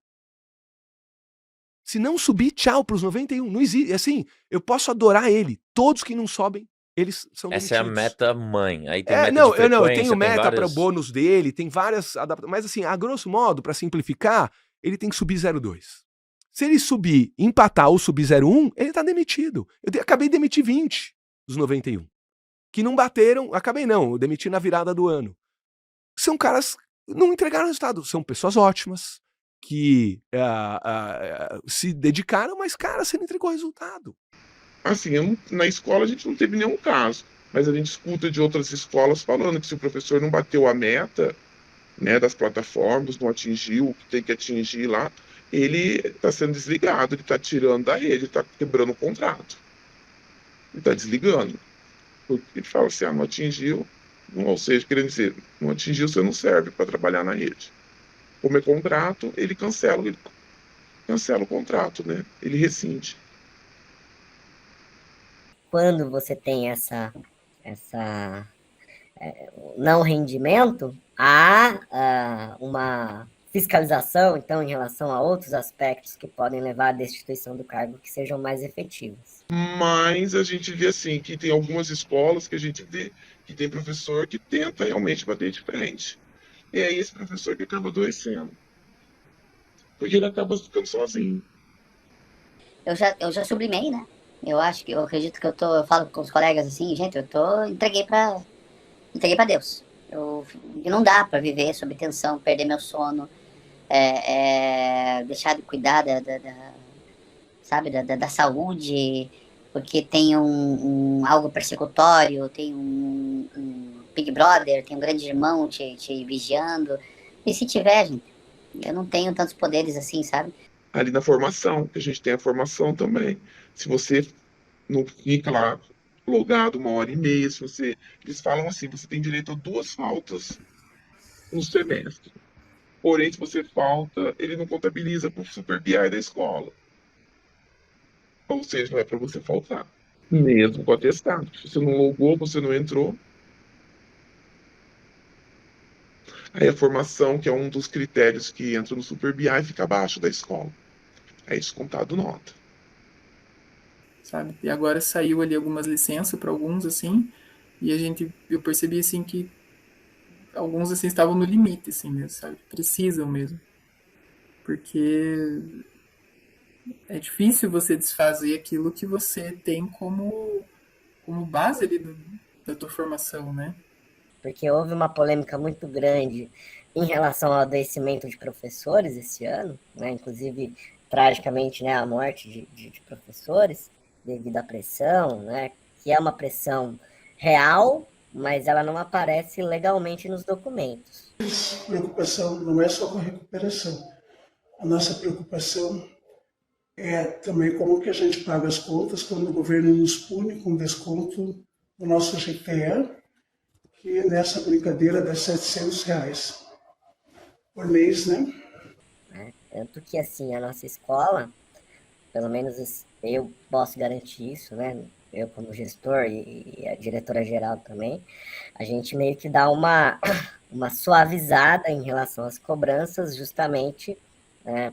Se não subir, tchau para os 91. Não existe. Assim, eu posso adorar ele. Todos que não sobem, eles são demitidos. Essa é a meta mãe. Aí tem meta não, de frequência, eu tenho meta várias... para o bônus dele, tem várias adaptações. Mas assim, a grosso modo, para simplificar, ele tem que subir 0,2. Se ele subir, empatar ou subir 0,1, ele está demitido. Eu acabei de demitir 20 dos 91. Que não bateram, eu demiti na virada do ano. São caras que não entregaram resultado. São pessoas ótimas, que se dedicaram, mas, cara, você não entregou resultado. Assim, na escola a gente não teve nenhum caso, mas a gente escuta de outras escolas falando que se o professor não bateu a meta, né, das plataformas, não atingiu o que tem que atingir lá, ele está sendo desligado, ele está tirando da rede, ele está quebrando o contrato. Ele está desligando. Porque ele fala assim, não atingiu, ou seja, querendo dizer, não atingiu, você não serve para trabalhar na rede. Como é contrato, ele cancela o contrato, né? Ele rescinde. Quando você tem essa não rendimento, há uma fiscalização, então, em relação a outros aspectos que podem levar à destituição do cargo que sejam mais efetivos. Mas a gente vê assim, que tem algumas escolas que a gente vê que tem professor que tenta realmente bater de frente. E é esse professor que acaba adoecendo. Porque ele acaba ficando sozinho. Eu já sublimei, né? Eu acredito que eu falo com os colegas assim, gente, entreguei pra Deus. Não dá pra viver sob tensão, perder meu sono, deixar de cuidar da saúde, porque tem algo persecutório, tem um Big Brother, tem um grande irmão te vigiando. E se tiver, gente, eu não tenho tantos poderes assim, sabe? Ali na formação, que a gente tem a formação também. Se você não fica lá logado 1h30, eles falam assim, você tem direito a 2 faltas no semestre. Porém, se você falta, ele não contabiliza para o Super BI da escola. Ou seja, não é para você faltar. Mesmo com atestado. Se você não logou, você não entrou. Aí a formação, que é um dos critérios que entra no Super BI, fica abaixo da escola. É descontado nota. Sabe? E agora saiu ali algumas licenças para alguns, assim, e eu percebi, assim, que alguns, assim, estavam no limite, assim, mesmo, sabe? Precisam mesmo. Porque é difícil você desfazer aquilo que você tem como base ali da tua formação, né? Porque houve uma polêmica muito grande em relação ao adoecimento de professores esse ano, né? Inclusive, tragicamente, né, a morte de professores devido à pressão, né? Que é uma pressão real, mas ela não aparece legalmente nos documentos. A preocupação não é só com a recuperação. A nossa preocupação é também como que a gente paga as contas quando o governo nos pune com desconto do nosso GPA, que nessa brincadeira dá R$700 por mês, né? Tanto que, assim, a nossa escola, pelo menos eu posso garantir isso, né? Eu como gestor e a diretora-geral também, a gente meio que dá uma suavizada em relação às cobranças, justamente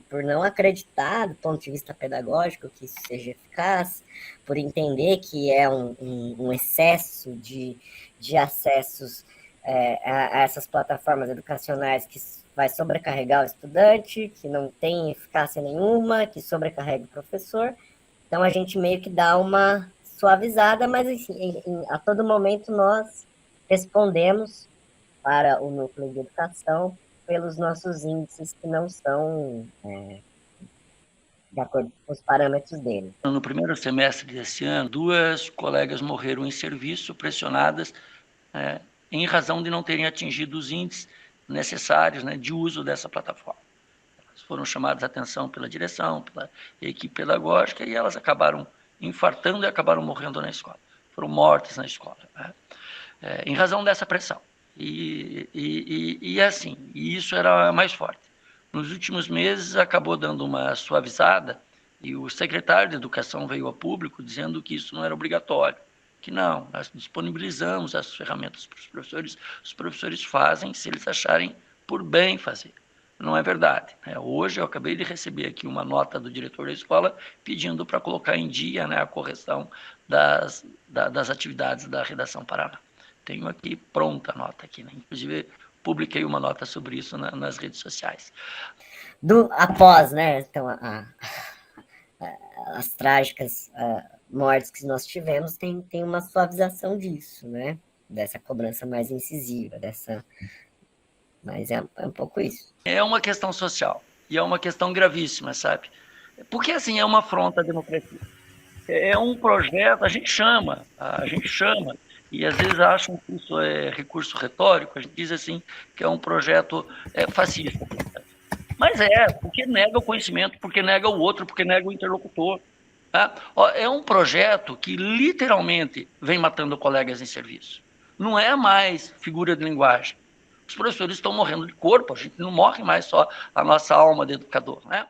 por não acreditar, do ponto de vista pedagógico, que isso seja eficaz, por entender que é um excesso de acessos a essas plataformas educacionais que vai sobrecarregar o estudante, que não tem eficácia nenhuma, que sobrecarrega o professor. Então, a gente meio que dá uma suavizada, mas assim, a todo momento nós respondemos para o núcleo de educação pelos nossos índices que não são de acordo com os parâmetros dele. No primeiro semestre desse ano, 2 colegas morreram em serviço, pressionadas em razão de não terem atingido os índices necessários, né, de uso dessa plataforma. Elas foram chamadas a atenção pela direção, pela equipe pedagógica, e elas acabaram infartando e acabaram morrendo na escola. Foram mortas na escola, né, em razão dessa pressão. E isso era mais forte. Nos últimos meses acabou dando uma suavizada e o secretário de Educação veio a público dizendo que isso não era obrigatório, que não, nós disponibilizamos as ferramentas para os professores fazem se eles acharem por bem fazer. Não é verdade. Hoje eu acabei de receber aqui uma nota do diretor da escola pedindo para colocar em dia, né, a correção das atividades da Redação Paraná. Tenho aqui pronta a nota aqui, né? Inclusive publiquei uma nota sobre isso nas redes sociais. Após, né, então, as trágicas mortes que nós tivemos, tem uma suavização disso, né? Dessa cobrança mais incisiva, mas é um pouco isso. É uma questão social, e é uma questão gravíssima, sabe? Porque, assim, é uma afronta à democracia. É um projeto, a gente chama, e às vezes acham que isso é recurso retórico, a gente diz assim, que é um projeto fascista. Mas porque nega o conhecimento, porque nega o outro, porque nega o interlocutor. Tá? É um projeto que literalmente vem matando colegas em serviço. Não é mais figura de linguagem. Os professores estão morrendo de corpo, a gente não morre mais só a nossa alma de educador, né?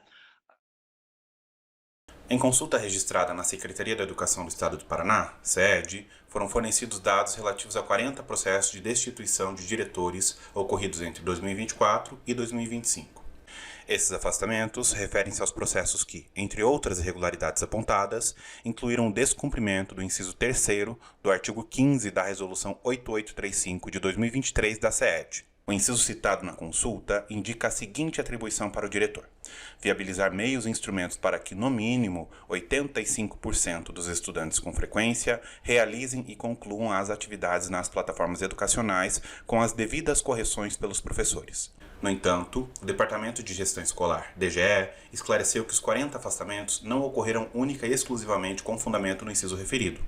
Em consulta registrada na Secretaria da Educação do Estado do Paraná, SED, foram fornecidos dados relativos a 40 processos de destituição de diretores ocorridos entre 2024 e 2025. Esses afastamentos referem-se aos processos que, entre outras irregularidades apontadas, incluíram o descumprimento do inciso 3º do artigo 15 da Resolução 8835 de 2023 da SED, O inciso citado na consulta indica a seguinte atribuição para o diretor: viabilizar meios e instrumentos para que, no mínimo, 85% dos estudantes com frequência realizem e concluam as atividades nas plataformas educacionais com as devidas correções pelos professores. No entanto, o Departamento de Gestão Escolar, DGE, esclareceu que os 40 afastamentos não ocorreram única e exclusivamente com fundamento no inciso referido.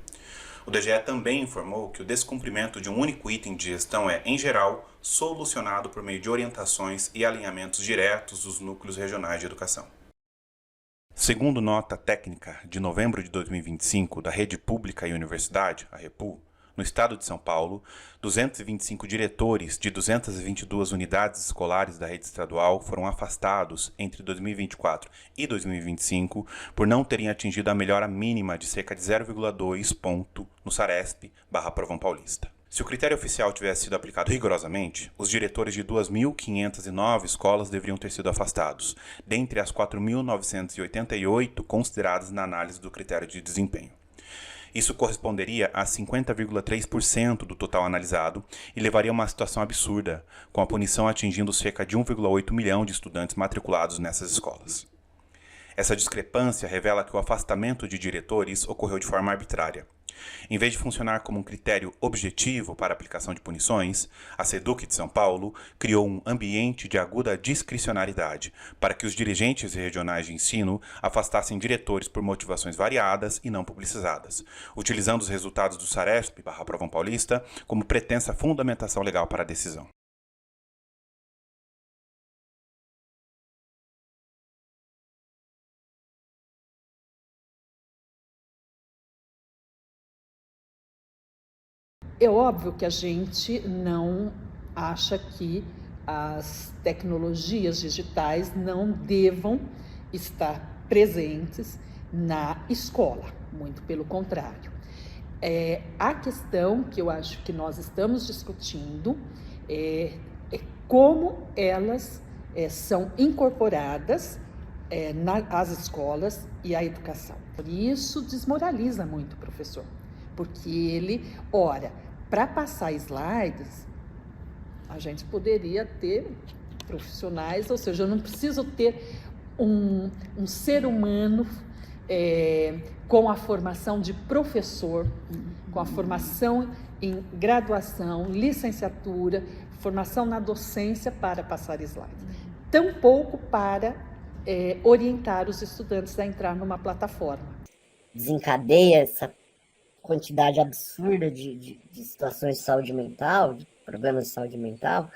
O DGE também informou que o descumprimento de um único item de gestão é, em geral, solucionado por meio de orientações e alinhamentos diretos dos núcleos regionais de educação. Segundo nota técnica de novembro de 2025 da Rede Pública e Universidade, a REPU, no estado de São Paulo, 225 diretores de 222 unidades escolares da rede estadual foram afastados entre 2024 e 2025 por não terem atingido a melhora mínima de cerca de 0,2 ponto no Saresp/Provão Paulista. Se o critério oficial tivesse sido aplicado rigorosamente, os diretores de 2.509 escolas deveriam ter sido afastados, dentre as 4.988 consideradas na análise do critério de desempenho. Isso corresponderia a 50,3% do total analisado e levaria a uma situação absurda, com a punição atingindo cerca de 1,8 milhão de estudantes matriculados nessas escolas. Essa discrepância revela que o afastamento de diretores ocorreu de forma arbitrária. Em vez de funcionar como um critério objetivo para a aplicação de punições, a SEDUC de São Paulo criou um ambiente de aguda discricionariedade para que os dirigentes regionais de ensino afastassem diretores por motivações variadas e não publicizadas, utilizando os resultados do Saresp/Provão Paulista como pretensa fundamentação legal para a decisão. É óbvio que a gente não acha que as tecnologias digitais não devam estar presentes na escola, muito pelo contrário. A questão que eu acho que nós estamos discutindo é como elas são incorporadas nas escolas e a educação. Por isso desmoraliza muito o professor, porque ele, para passar slides, a gente poderia ter profissionais, ou seja, eu não preciso ter um ser humano com a formação de professor, com a formação em graduação, licenciatura, formação na docência para passar slides. Tampouco para orientar os estudantes a entrar numa plataforma. Desencadeia essa quantidade absurda de situações de saúde mental, de problemas de saúde mental,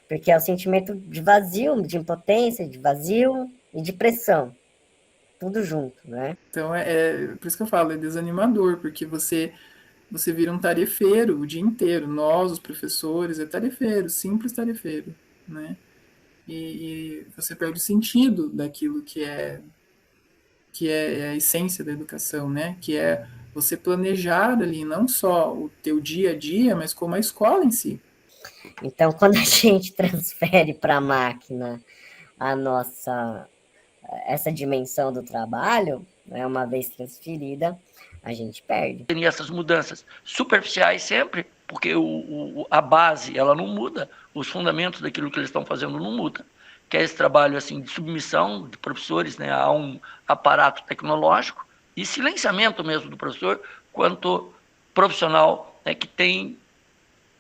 porque é o sentimento de vazio, de impotência, de vazio e de pressão, tudo junto, né? Então, por isso que eu falo, é desanimador, porque você vira um tarefeiro o dia inteiro, nós, os professores, tarefeiro, simples tarefeiro, né? E você perde o sentido daquilo que é a essência da educação, né? Que é você planejar ali não só o teu dia a dia, mas como a escola em si. Então, quando a gente transfere para a máquina essa dimensão do trabalho, né, uma vez transferida, a gente perde. Tem essas mudanças superficiais sempre, porque a base ela não muda, os fundamentos daquilo que eles estão fazendo não mudam. Que é esse trabalho assim, de submissão de professores, né, a um aparato tecnológico, e silenciamento mesmo do professor, quanto profissional, né,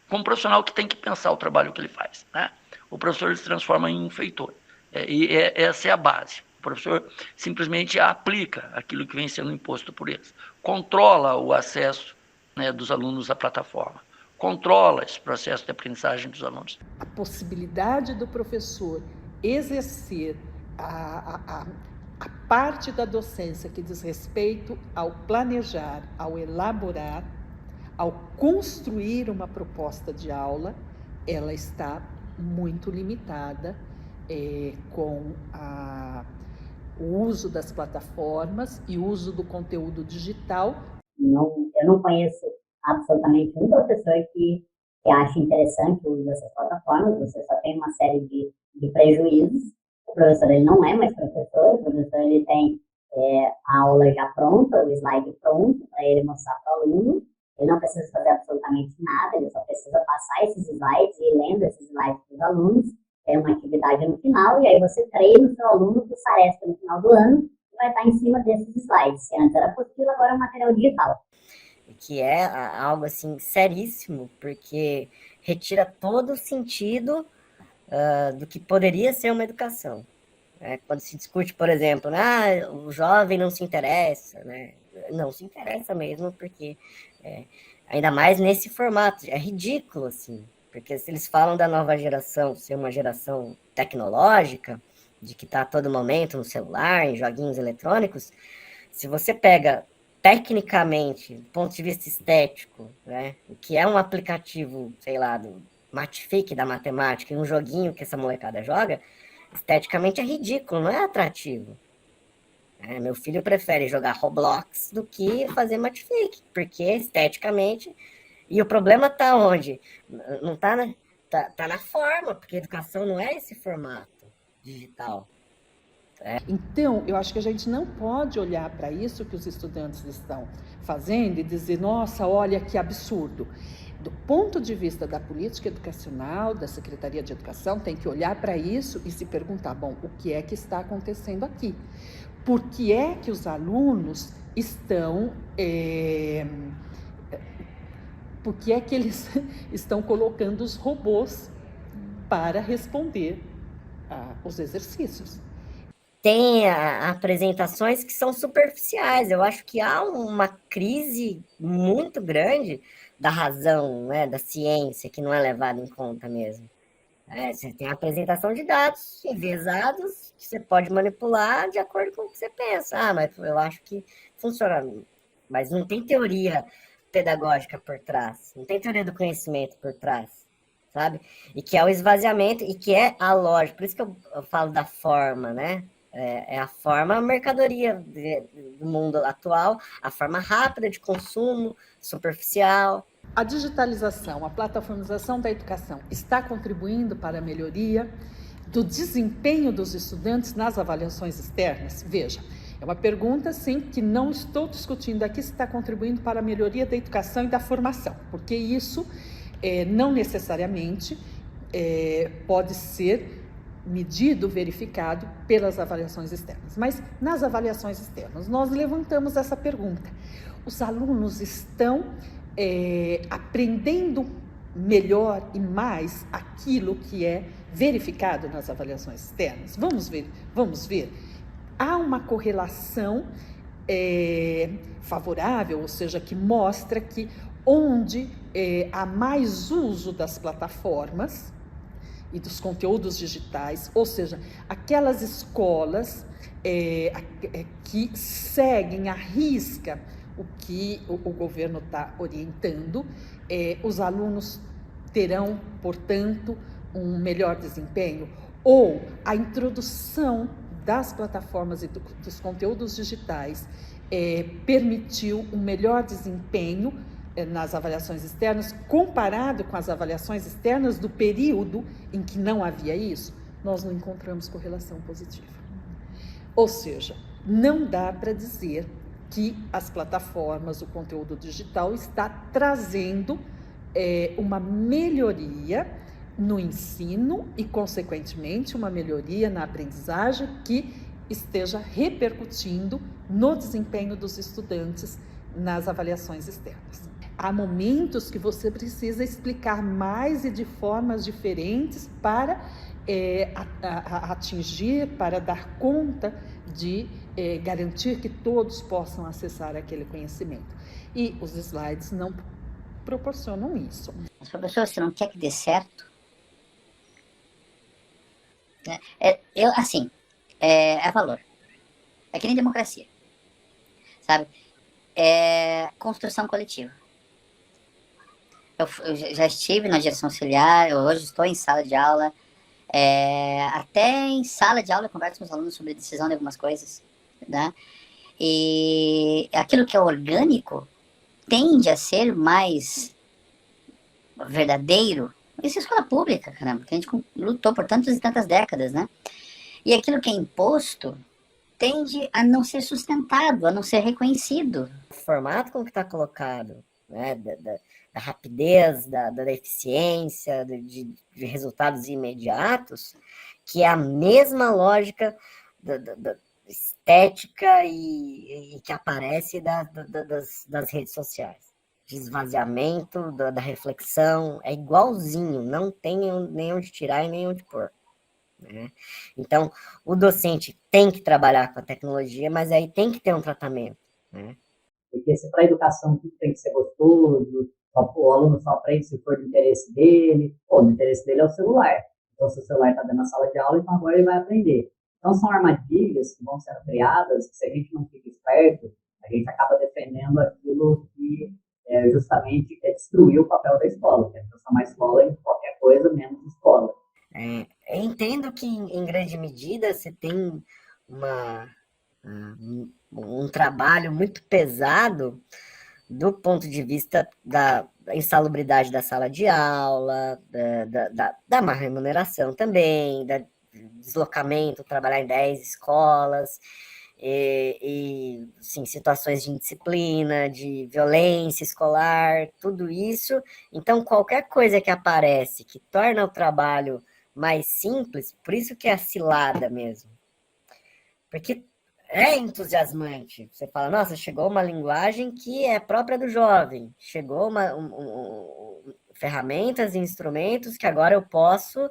como profissional que tem que pensar o trabalho que ele faz, né? O professor se transforma em um feitor. Essa é a base. O professor simplesmente aplica aquilo que vem sendo imposto por eles. Controla o acesso, né, dos alunos à plataforma. Controla esse processo de aprendizagem dos alunos. A possibilidade do professor exercer a parte da docência que diz respeito ao planejar, ao elaborar, ao construir uma proposta de aula, ela está muito limitada com o uso das plataformas e o uso do conteúdo digital. Eu não conheço absolutamente um professor que ache interessante o uso dessas plataformas. Você só tem uma série de prejuízos. O professor ele não é mais professor, o professor ele tem a aula já pronta, o slide pronto para ele mostrar para o aluno, Ele não precisa fazer absolutamente nada, ele só precisa passar esses slides e ir lendo esses slides para os alunos. É uma atividade no final, e aí você treina o seu aluno para o SAESP no final do ano, e vai estar em cima desses slides. Se antes era apostila, agora é um material digital. Que é algo assim seríssimo, porque retira todo o sentido do que poderia ser uma educação. Quando se discute, por exemplo, o jovem não se interessa, né? Não se interessa mesmo, porque ainda mais nesse formato, é ridículo, assim, porque se eles falam da nova geração ser uma geração tecnológica, de que está a todo momento no celular, em joguinhos eletrônicos, se você pega tecnicamente, do ponto de vista estético, né, o que é um aplicativo, sei lá, do Matific da matemática, e um joguinho que essa molecada joga, esteticamente é ridículo, não é atrativo. Meu filho prefere jogar Roblox do que fazer Matific, porque esteticamente... E o problema está onde? Não está tá na forma, porque a educação não é esse formato digital. Então, eu acho que a gente não pode olhar para isso que os estudantes estão fazendo e dizer, nossa, olha que absurdo. Do ponto de vista da política educacional, da Secretaria de Educação, tem que olhar para isso e se perguntar, bom, o que é que está acontecendo aqui? Por que é que os alunos estão... Por que é que eles estão colocando os robôs para responder os exercícios? Tem apresentações que são superficiais. Eu acho que há uma crise muito grande da razão, né, da ciência, que não é levada em conta mesmo. Você tem a apresentação de dados enviesados que você pode manipular de acordo com o que você pensa. Mas eu acho que funciona. Mas não tem teoria pedagógica por trás, não tem teoria do conhecimento por trás, sabe? E que é o esvaziamento, e que é a lógica. Por isso que eu falo da forma, né? É a forma, a mercadoria do mundo atual, a forma rápida de consumo, superficial. A digitalização, a plataformização da educação está contribuindo para a melhoria do desempenho dos estudantes nas avaliações externas? Veja, é uma pergunta, sim, que não estou discutindo aqui se está contribuindo para a melhoria da educação e da formação, porque isso não necessariamente pode ser medido, verificado pelas avaliações externas. Mas nas avaliações externas, nós levantamos essa pergunta. Os alunos estão aprendendo melhor e mais aquilo que é verificado nas avaliações externas? Vamos ver. Há uma correlação favorável, ou seja, que mostra que onde há mais uso das plataformas e dos conteúdos digitais, ou seja, aquelas escolas que seguem à risca o que o governo está orientando, os alunos terão, portanto, um melhor desempenho, ou a introdução das plataformas e dos conteúdos digitais permitiu um melhor desempenho nas avaliações externas, comparado com as avaliações externas do período em que não havia isso, nós não encontramos correlação positiva. Ou seja, não dá para dizer que as plataformas, o conteúdo digital está trazendo uma melhoria no ensino e, consequentemente, uma melhoria na aprendizagem que esteja repercutindo no desempenho dos estudantes nas avaliações externas. Há momentos que você precisa explicar mais e de formas diferentes para atingir, para dar conta de garantir que todos possam acessar aquele conhecimento. E os slides não proporcionam isso. Mas, professor, você não quer que dê certo? É valor. É que nem democracia. Sabe? É construção coletiva. Eu já estive na direção auxiliar, eu hoje estou em sala de aula. Até em sala de aula eu converso com os alunos sobre a decisão de algumas coisas, né? E aquilo que é orgânico tende a ser mais verdadeiro. Isso é escola pública, caramba, que a gente lutou por tantas e tantas décadas, né? E aquilo que é imposto tende a não ser sustentado, a não ser reconhecido. O formato como que está colocado, né, da rapidez, da eficiência, de resultados imediatos, que é a mesma lógica da estética e que aparece das redes sociais. De esvaziamento, da reflexão, é igualzinho, não tem nem onde tirar e nem onde pôr. Né? Então, o docente tem que trabalhar com a tecnologia, mas aí tem que ter um tratamento. Né? Porque se para a educação tudo tem que ser gostoso, o aluno só aprende se for do interesse dele, o interesse dele é o celular. Então, se o celular está dentro da sala de aula, então agora ele vai aprender. Então, são armadilhas que vão sendo criadas, que se a gente não fica esperto, a gente acaba defendendo aquilo que justamente é destruir o papel da escola, que é transformar a escola em qualquer coisa menos escola. Eu entendo que, em grande medida, você tem um trabalho muito pesado do ponto de vista da insalubridade da sala de aula, da má remuneração também, da deslocamento, trabalhar em 10 escolas, sim, situações de indisciplina, de violência escolar, tudo isso. Então, qualquer coisa que aparece que torna o trabalho mais simples, por isso que é a cilada mesmo. Porque é entusiasmante. Você fala, nossa, chegou uma linguagem que é própria do jovem, chegou ferramentas e instrumentos que agora eu posso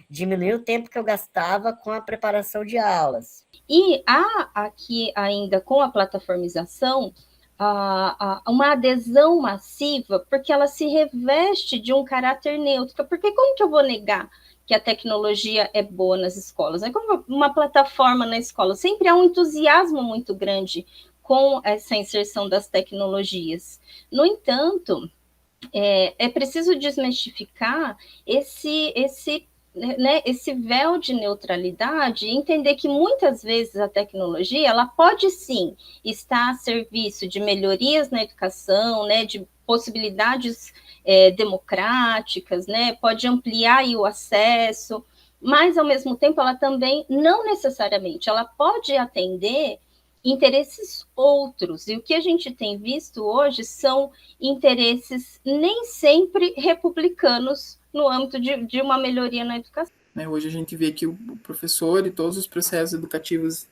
diminuir o tempo que eu gastava com a preparação de aulas. E há aqui ainda, com a plataformização, uma adesão massiva, porque ela se reveste de um caráter neutro. Porque como que eu vou negar que a tecnologia é boa nas escolas? É como uma plataforma na escola. Sempre há um entusiasmo muito grande com essa inserção das tecnologias. No entanto, é preciso desmistificar esse véu de neutralidade e entender que muitas vezes a tecnologia ela pode sim estar a serviço de melhorias na educação, né, de possibilidades democráticas, né, pode ampliar aí o acesso, mas ao mesmo tempo ela também não necessariamente, ela pode atender interesses outros, e o que a gente tem visto hoje são interesses nem sempre republicanos no âmbito de uma melhoria na educação. Hoje a gente vê que o professor e todos os processos educativos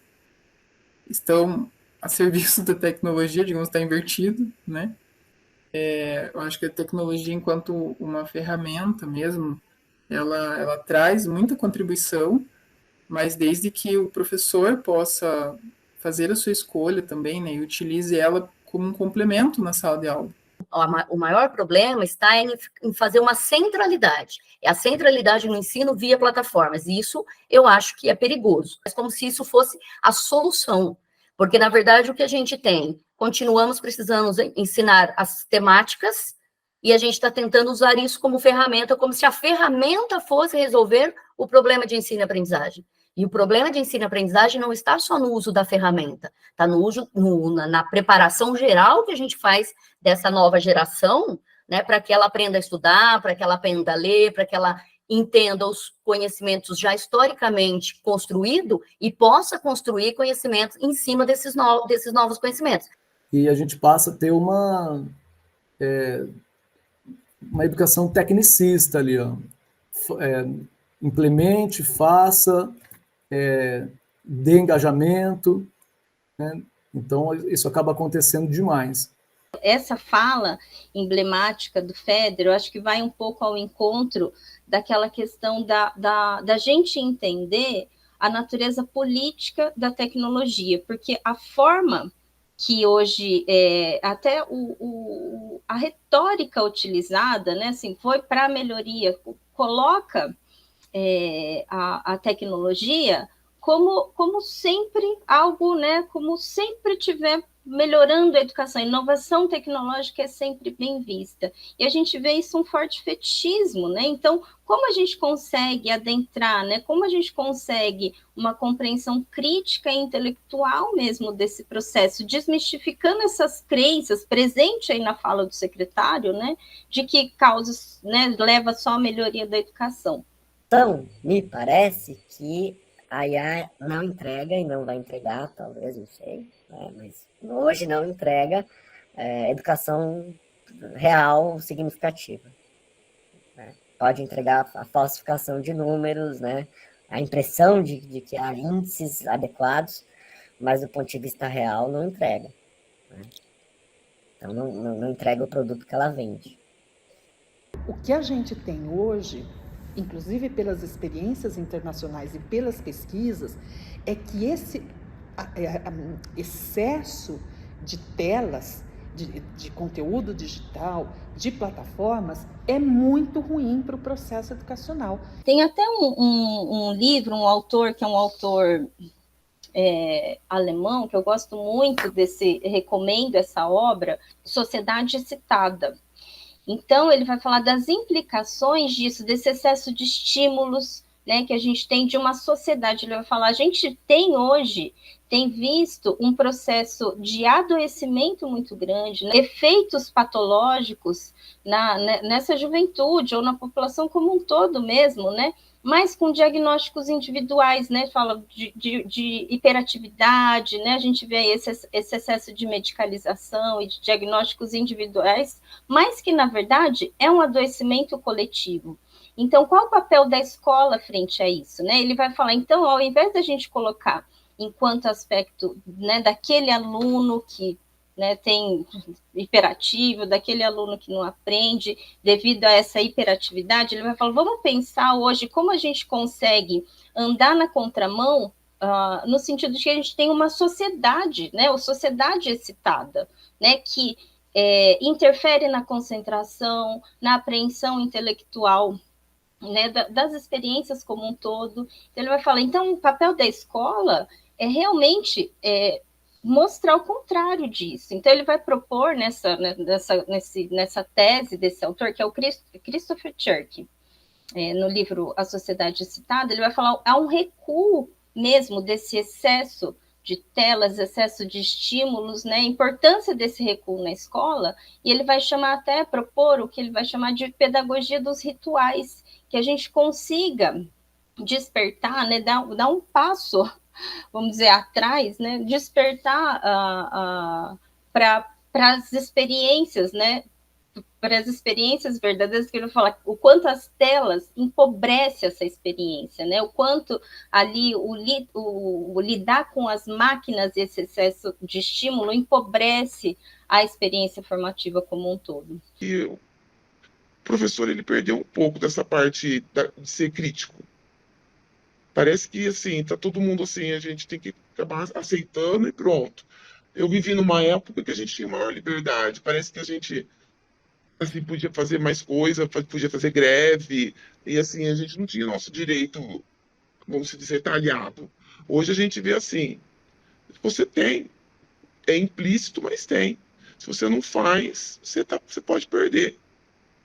estão a serviço da tecnologia, digamos, está invertido, né? Eu acho que a tecnologia, enquanto uma ferramenta mesmo, ela traz muita contribuição, mas desde que o professor possa fazer a sua escolha também, né, e utilize ela como um complemento na sala de aula. O maior problema está em fazer uma centralidade. É a centralidade no ensino via plataformas. E isso eu acho que é perigoso. É como se isso fosse a solução. Porque, na verdade, o que a gente tem? Continuamos precisando ensinar as temáticas e a gente está tentando usar isso como ferramenta, como se a ferramenta fosse resolver o problema de ensino e aprendizagem. E o problema de ensino e aprendizagem não está só no uso da ferramenta, está no uso, na preparação geral que a gente faz dessa nova geração, né, para que ela aprenda a estudar, para que ela aprenda a ler, para que ela entenda os conhecimentos já historicamente construídos e possa construir conhecimentos em cima desses novos conhecimentos. E a gente passa a ter uma educação tecnicista ali, ó. Implemente, faça, dê engajamento, né? Então isso acaba acontecendo demais. Essa fala emblemática do Feder, eu acho que vai um pouco ao encontro daquela questão da gente entender a natureza política da tecnologia, porque a forma que hoje, até a retórica utilizada, né, assim, foi para a melhoria, coloca a tecnologia como sempre algo, né, como sempre tiver melhorando a educação, a inovação tecnológica é sempre bem vista. E a gente vê isso um forte fetichismo, né? Então, como a gente consegue adentrar, né? Como a gente consegue uma compreensão crítica e intelectual mesmo desse processo, desmistificando essas crenças, presente aí na fala do secretário, né? De que causas, né, leva só à melhoria da educação. Então, me parece que a IA não entrega e não vai entregar, talvez, não sei, né, mas hoje não entrega educação real significativa. Né? Pode entregar a falsificação de números, né? A impressão de que há índices adequados, mas do ponto de vista real não entrega. Né? Então não entrega o produto que ela vende. O que a gente tem hoje, inclusive pelas experiências internacionais e pelas pesquisas, é que esse excesso de telas, de conteúdo digital, de plataformas, é muito ruim para o processo educacional. Tem até um livro, um autor que é um autor alemão, que eu gosto muito recomendo essa obra, Sociedade Excitada. Então, ele vai falar das implicações disso, desse excesso de estímulos, né, que a gente tem de uma sociedade. Ele vai falar, a gente tem visto um processo de adoecimento muito grande, né, efeitos patológicos nessa juventude, ou na população como um todo mesmo, né, mas com diagnósticos individuais, né, fala de hiperatividade, né, a gente vê aí esse excesso de medicalização e de diagnósticos individuais, mas que, na verdade, é um adoecimento coletivo. Então, qual o papel da escola frente a isso, né? Ele vai falar, então, ao invés da gente colocar enquanto aspecto, né, daquele aluno que, né, tem hiperativo, daquele aluno que não aprende devido a essa hiperatividade, ele vai falar, vamos pensar hoje como a gente consegue andar na contramão, no sentido de que a gente tem uma sociedade, né, uma sociedade excitada, né, que interfere na concentração, na apreensão intelectual, né, das experiências como um todo. Então, ele vai falar, então, o papel da escola é realmente mostrar o contrário disso. Então, ele vai propor nessa tese desse autor, que é o Christopher Church, no livro A Sociedade Excitada, ele vai falar, há um recuo mesmo desse excesso de telas, excesso de estímulos, né, a importância desse recuo na escola, e ele vai propor o que ele vai chamar de pedagogia dos rituais, que a gente consiga despertar, né, dar um passo, vamos dizer, atrás, né, despertar para as experiências, né, para as experiências verdadeiras, que ele fala o quanto as telas empobrecem essa experiência, né, o quanto ali o lidar com as máquinas e esse excesso de estímulo empobrece a experiência formativa como um todo. E o professor, ele perdeu um pouco dessa parte de ser crítico. Parece que, assim, tá todo mundo assim, a gente tem que acabar aceitando e pronto. Eu vivi numa época que a gente tinha maior liberdade, parece que a gente, assim, podia fazer mais coisa, podia fazer greve, e assim, a gente não tinha nosso direito, vamos dizer, talhado. Hoje a gente vê assim, você tem, é implícito, mas tem. Se você não faz, você pode perder,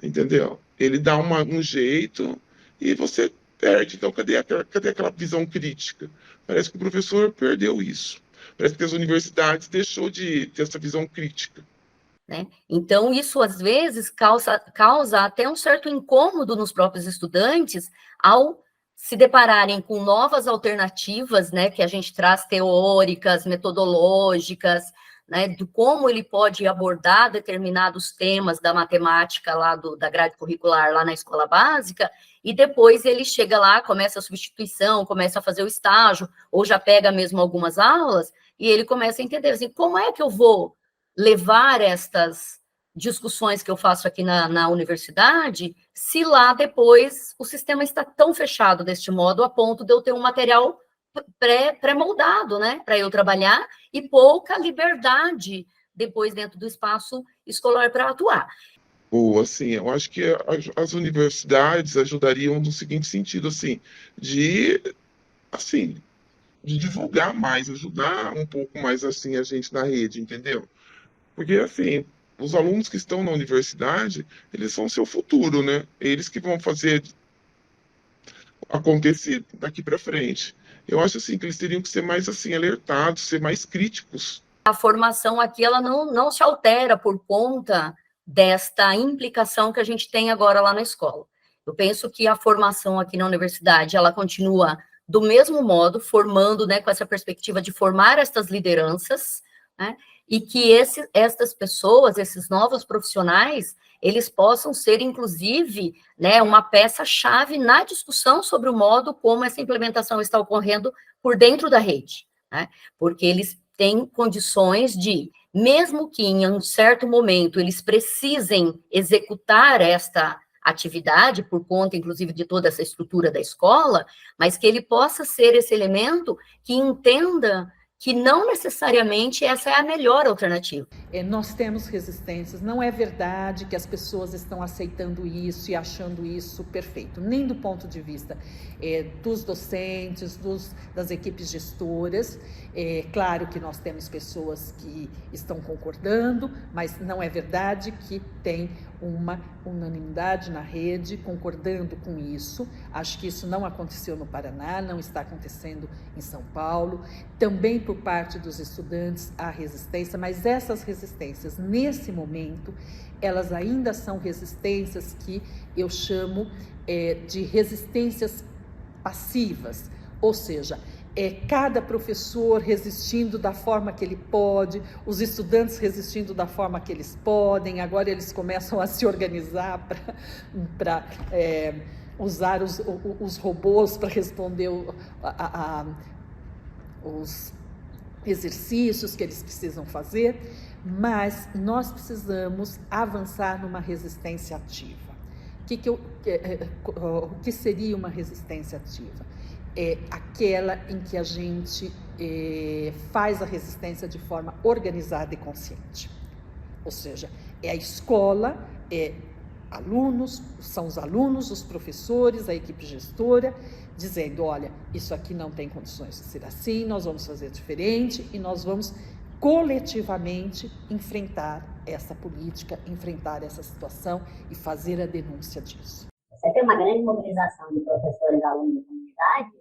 entendeu? Ele dá um jeito e você perde. Então, cadê aquela visão crítica? Parece que o professor perdeu isso. Parece que as universidades deixou de ter essa visão crítica. Né? Então, isso às vezes causa até um certo incômodo nos próprios estudantes ao se depararem com novas alternativas, né, que a gente traz teóricas, metodológicas, né, de como ele pode abordar determinados temas da matemática lá da grade curricular lá na escola básica, e depois ele chega lá, começa a substituição, começa a fazer o estágio, ou já pega mesmo algumas aulas, e ele começa a entender, assim, como é que eu vou levar estas discussões que eu faço aqui na universidade, se lá depois o sistema está tão fechado deste modo, a ponto de eu ter um material pré-moldado, né, para eu trabalhar, e pouca liberdade depois dentro do espaço escolar para atuar. Ou assim, eu acho que as universidades ajudariam no seguinte sentido, assim, de divulgar mais, ajudar um pouco mais, assim, a gente na rede, entendeu? Porque, assim, os alunos que estão na universidade, eles são o seu futuro, né? Eles que vão fazer acontecer daqui para frente. Eu acho, assim, que eles teriam que ser mais, assim, alertados, ser mais críticos. A formação aqui, ela não se altera por conta desta implicação que a gente tem agora lá na escola. Eu penso que a formação aqui na universidade, ela continua do mesmo modo, formando, né, com essa perspectiva de formar estas lideranças, né, e que estas pessoas, esses novos profissionais, eles possam ser, inclusive, né, uma peça-chave na discussão sobre o modo como essa implementação está ocorrendo por dentro da rede, né? Porque eles têm condições de, mesmo que em um certo momento eles precisem executar esta atividade, por conta, inclusive, de toda essa estrutura da escola, mas que ele possa ser esse elemento que entenda que não necessariamente essa é a melhor alternativa. Nós temos resistências, não é verdade que as pessoas estão aceitando isso e achando isso perfeito, nem do ponto de vista dos docentes, das equipes gestoras. Claro que nós temos pessoas que estão concordando, mas não é verdade que tem uma unanimidade na rede concordando com isso. Acho que isso não aconteceu no Paraná, não está acontecendo em São Paulo. Também por parte dos estudantes há resistência, mas essas resistências, nesse momento, elas ainda são resistências que eu chamo de resistências passivas, ou seja, cada professor resistindo da forma que ele pode, os estudantes resistindo da forma que eles podem. Agora eles começam a se organizar para usar os robôs para responder os exercícios que eles precisam fazer, mas nós precisamos avançar numa resistência ativa. O que seria uma resistência ativa? É aquela em que a gente faz a resistência de forma organizada e consciente. Ou seja, é a escola, são os alunos, os professores, a equipe gestora, dizendo, olha, isso aqui não tem condições de ser assim, nós vamos fazer diferente e nós vamos coletivamente enfrentar essa política, enfrentar essa situação e fazer a denúncia disso. Você tem uma grande mobilização de professores, alunos da comunidade,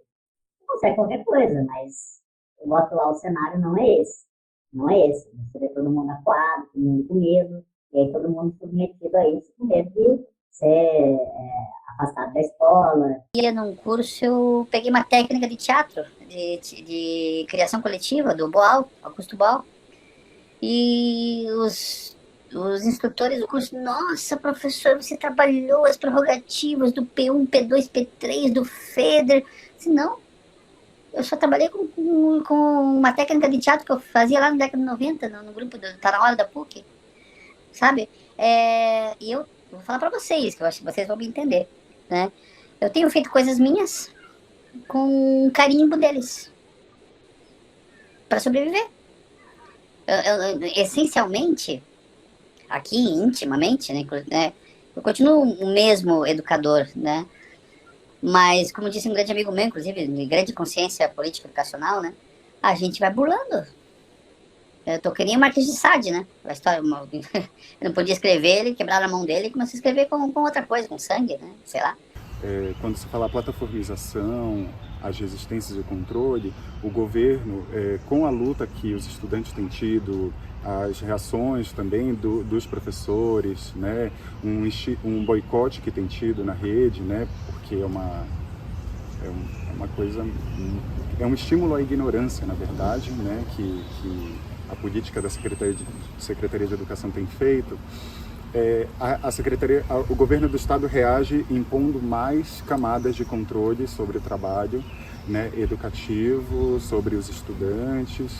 consegue qualquer coisa, mas o atual cenário não é esse. Não é esse. Você vê todo mundo acuado, todo mundo com medo, e aí todo mundo submetido a isso com medo de ser afastado da escola. Num curso eu peguei uma técnica de teatro, de criação coletiva, do Boal, Augusto Boal, e os instrutores do curso, nossa, professor, você trabalhou as prerrogativas do P1, P2, P3, do FEDER. Assim, não, eu só trabalhei com uma técnica de teatro que eu fazia lá na década de 90, no grupo Tá Na Hora da PUC, sabe? E eu vou falar pra vocês, que eu acho que vocês vão me entender, né? Eu tenho feito coisas minhas com carimbo deles para sobreviver. Essencialmente, aqui intimamente, né, eu continuo o mesmo educador, né? Mas, como disse um grande amigo meu, inclusive, de grande consciência política educacional, né? A gente vai burlando. Eu tô querendo Marquês de Sade, né? A história, eu não podia escrever, ele quebraram a mão dele e começou a escrever com outra coisa, com sangue, né? Sei lá. Quando se fala plataformização, as resistências e o controle, o governo, com a luta que os estudantes têm tido, as reações também dos professores, né, um boicote que tem tido na rede, né, porque é uma coisa, é um estímulo à ignorância, na verdade, né, que a política da Secretaria de Educação tem feito. O governo do estado reage impondo mais camadas de controle sobre o trabalho, né, educativo, sobre os estudantes.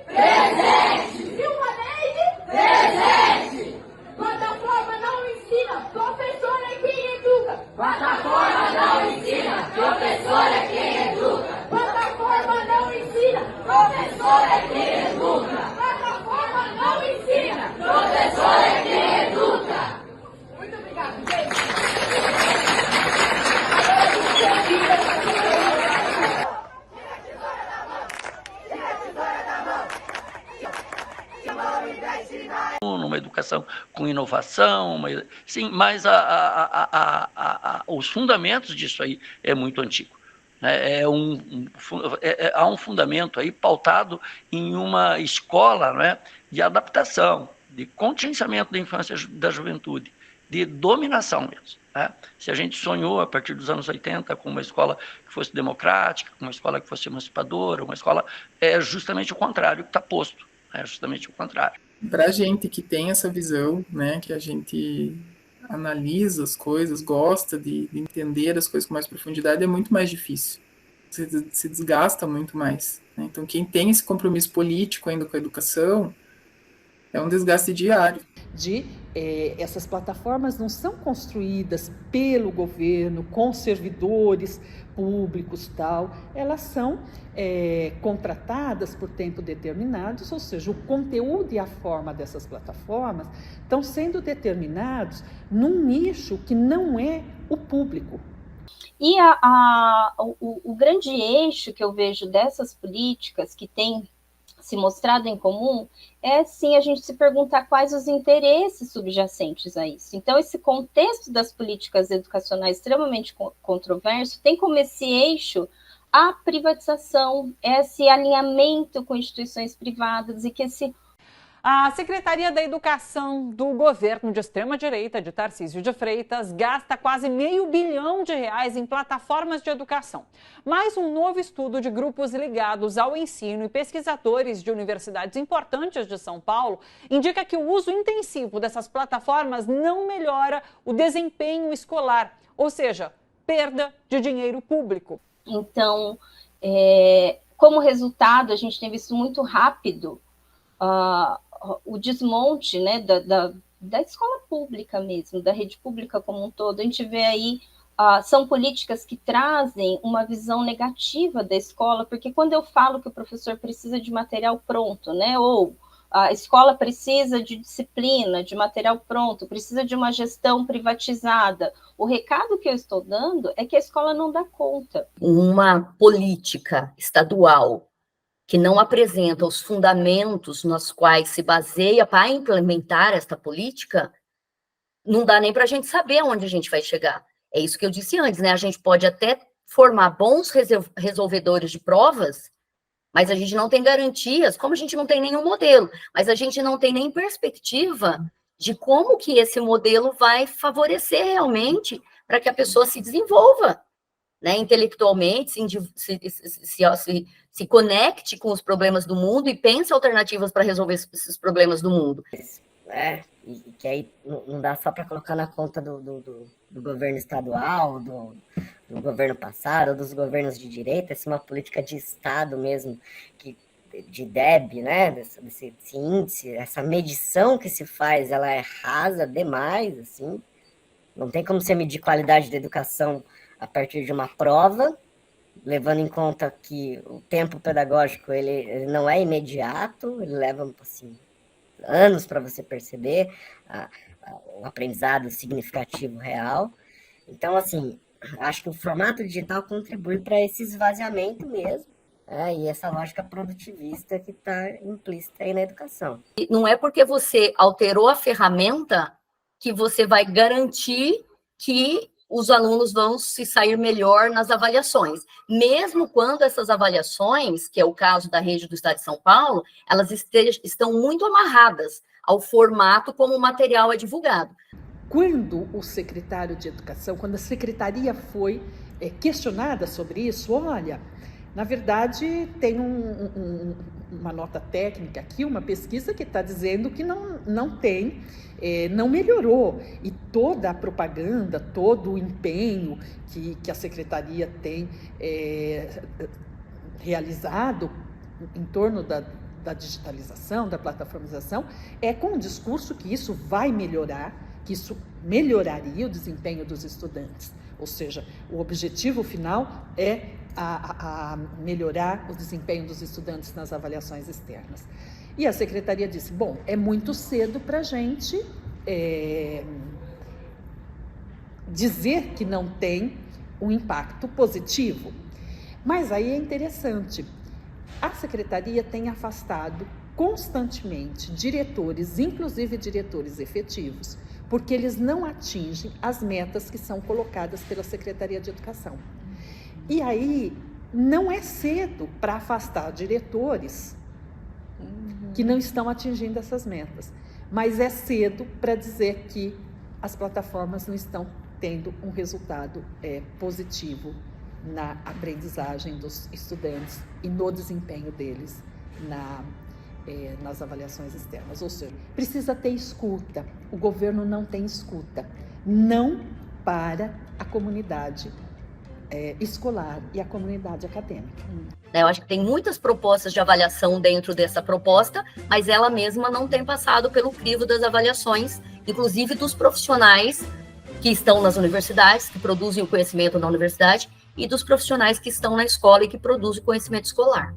Presente! Silvaneide, presente! Plataforma não ensina, professor é quem educa. Plataforma não ensina, professor é quem educa. Plataforma não ensina, professor é quem educa. Plataforma não ensina, professor é quem educa. Muito obrigado, gente. Numa educação com inovação, sim, mas os fundamentos disso aí é muito antigo. Há um fundamento aí pautado em uma escola, né, de adaptação, de conscienciamento da infância e da juventude, de dominação mesmo. Né? Se a gente sonhou a partir dos anos 80 com uma escola que fosse democrática, com uma escola que fosse emancipadora, uma escola, é justamente o contrário que está posto. É justamente o contrário. Para a gente que tem essa visão, né, que a gente analisa as coisas, gosta de entender as coisas com mais profundidade, é muito mais difícil. Se desgasta muito mais, né? Então, quem tem esse compromisso político ainda com a educação, é um desgaste diário. Essas plataformas não são construídas pelo governo, com servidores públicos, tal. Elas são contratadas por tempo determinado, ou seja, o conteúdo e a forma dessas plataformas estão sendo determinados num nicho que não é o público. E o grande eixo que eu vejo dessas políticas que tem se mostrado em comum é, sim, a gente se perguntar quais os interesses subjacentes a isso. Então, esse contexto das políticas educacionais extremamente controverso tem como esse eixo a privatização, esse alinhamento com instituições privadas e que esse... A Secretaria da Educação do governo de extrema-direita de Tarcísio de Freitas gasta quase R$500 bilhão em plataformas de educação. Mas um novo estudo de grupos ligados ao ensino e pesquisadores de universidades importantes de São Paulo indica que o uso intensivo dessas plataformas não melhora o desempenho escolar, ou seja, perda de dinheiro público. Então, como resultado, a gente tem visto muito rápido o desmonte, né, da escola pública mesmo, da rede pública como um todo. A gente vê aí, são políticas que trazem uma visão negativa da escola, porque quando eu falo que o professor precisa de material pronto, né, ou a escola precisa de disciplina, de material pronto, precisa de uma gestão privatizada, o recado que eu estou dando é que a escola não dá conta. Uma política estadual que não apresenta os fundamentos nos quais se baseia para implementar esta política, não dá nem para a gente saber onde a gente vai chegar. É isso que eu disse antes, né? A gente pode até formar bons resolvedores de provas, mas a gente não tem garantias, como a gente não tem nenhum modelo, mas a gente não tem nem perspectiva de como que esse modelo vai favorecer realmente para que a pessoa se desenvolva, né, intelectualmente, se conecte com os problemas do mundo e pense alternativas para resolver esses problemas do mundo. E que aí não dá só para colocar na conta do governo estadual, do governo passado, dos governos de direita, essa é uma política de Estado mesmo, de DEB, né, desse índice, essa medição que se faz, ela é rasa demais, assim, não tem como você medir qualidade da educação a partir de uma prova, levando em conta que o tempo pedagógico ele não é imediato, ele leva assim, anos para você perceber o aprendizado significativo real. Então, assim, acho que o formato digital contribui para esse esvaziamento mesmo, e essa lógica produtivista que está implícita aí na educação. Não é porque você alterou a ferramenta que você vai garantir que os alunos vão se sair melhor nas avaliações. Mesmo quando essas avaliações, que é o caso da rede do Estado de São Paulo, elas estão muito amarradas ao formato como o material é divulgado. Quando o secretário de Educação, quando a secretaria foi questionada sobre isso, olha, na verdade tem uma nota técnica aqui, uma pesquisa que está dizendo que não tem, não melhorou, e toda a propaganda, todo o empenho que a secretaria tem realizado em torno da digitalização, da plataformização, é com o discurso que isso vai melhorar, que isso melhoraria o desempenho dos estudantes. Ou seja, o objetivo final é a melhorar o desempenho dos estudantes nas avaliações externas. E a secretaria disse, bom, é muito cedo para a gente dizer que não tem um impacto positivo. Mas aí é interessante, a secretaria tem afastado constantemente diretores, inclusive diretores efetivos, porque eles não atingem as metas que são colocadas pela Secretaria de Educação. E aí, não é cedo para afastar diretores que não estão atingindo essas metas, mas é cedo para dizer que as plataformas não estão tendo um resultado positivo na aprendizagem dos estudantes e no desempenho deles nas avaliações externas. Ou seja, precisa ter escuta. O governo não tem escuta. Não para a comunidade escolar e a comunidade acadêmica. Eu acho que tem muitas propostas de avaliação dentro dessa proposta, mas ela mesma não tem passado pelo crivo das avaliações, inclusive dos profissionais que estão nas universidades, que produzem o conhecimento na universidade, e dos profissionais que estão na escola e que produzem o conhecimento escolar.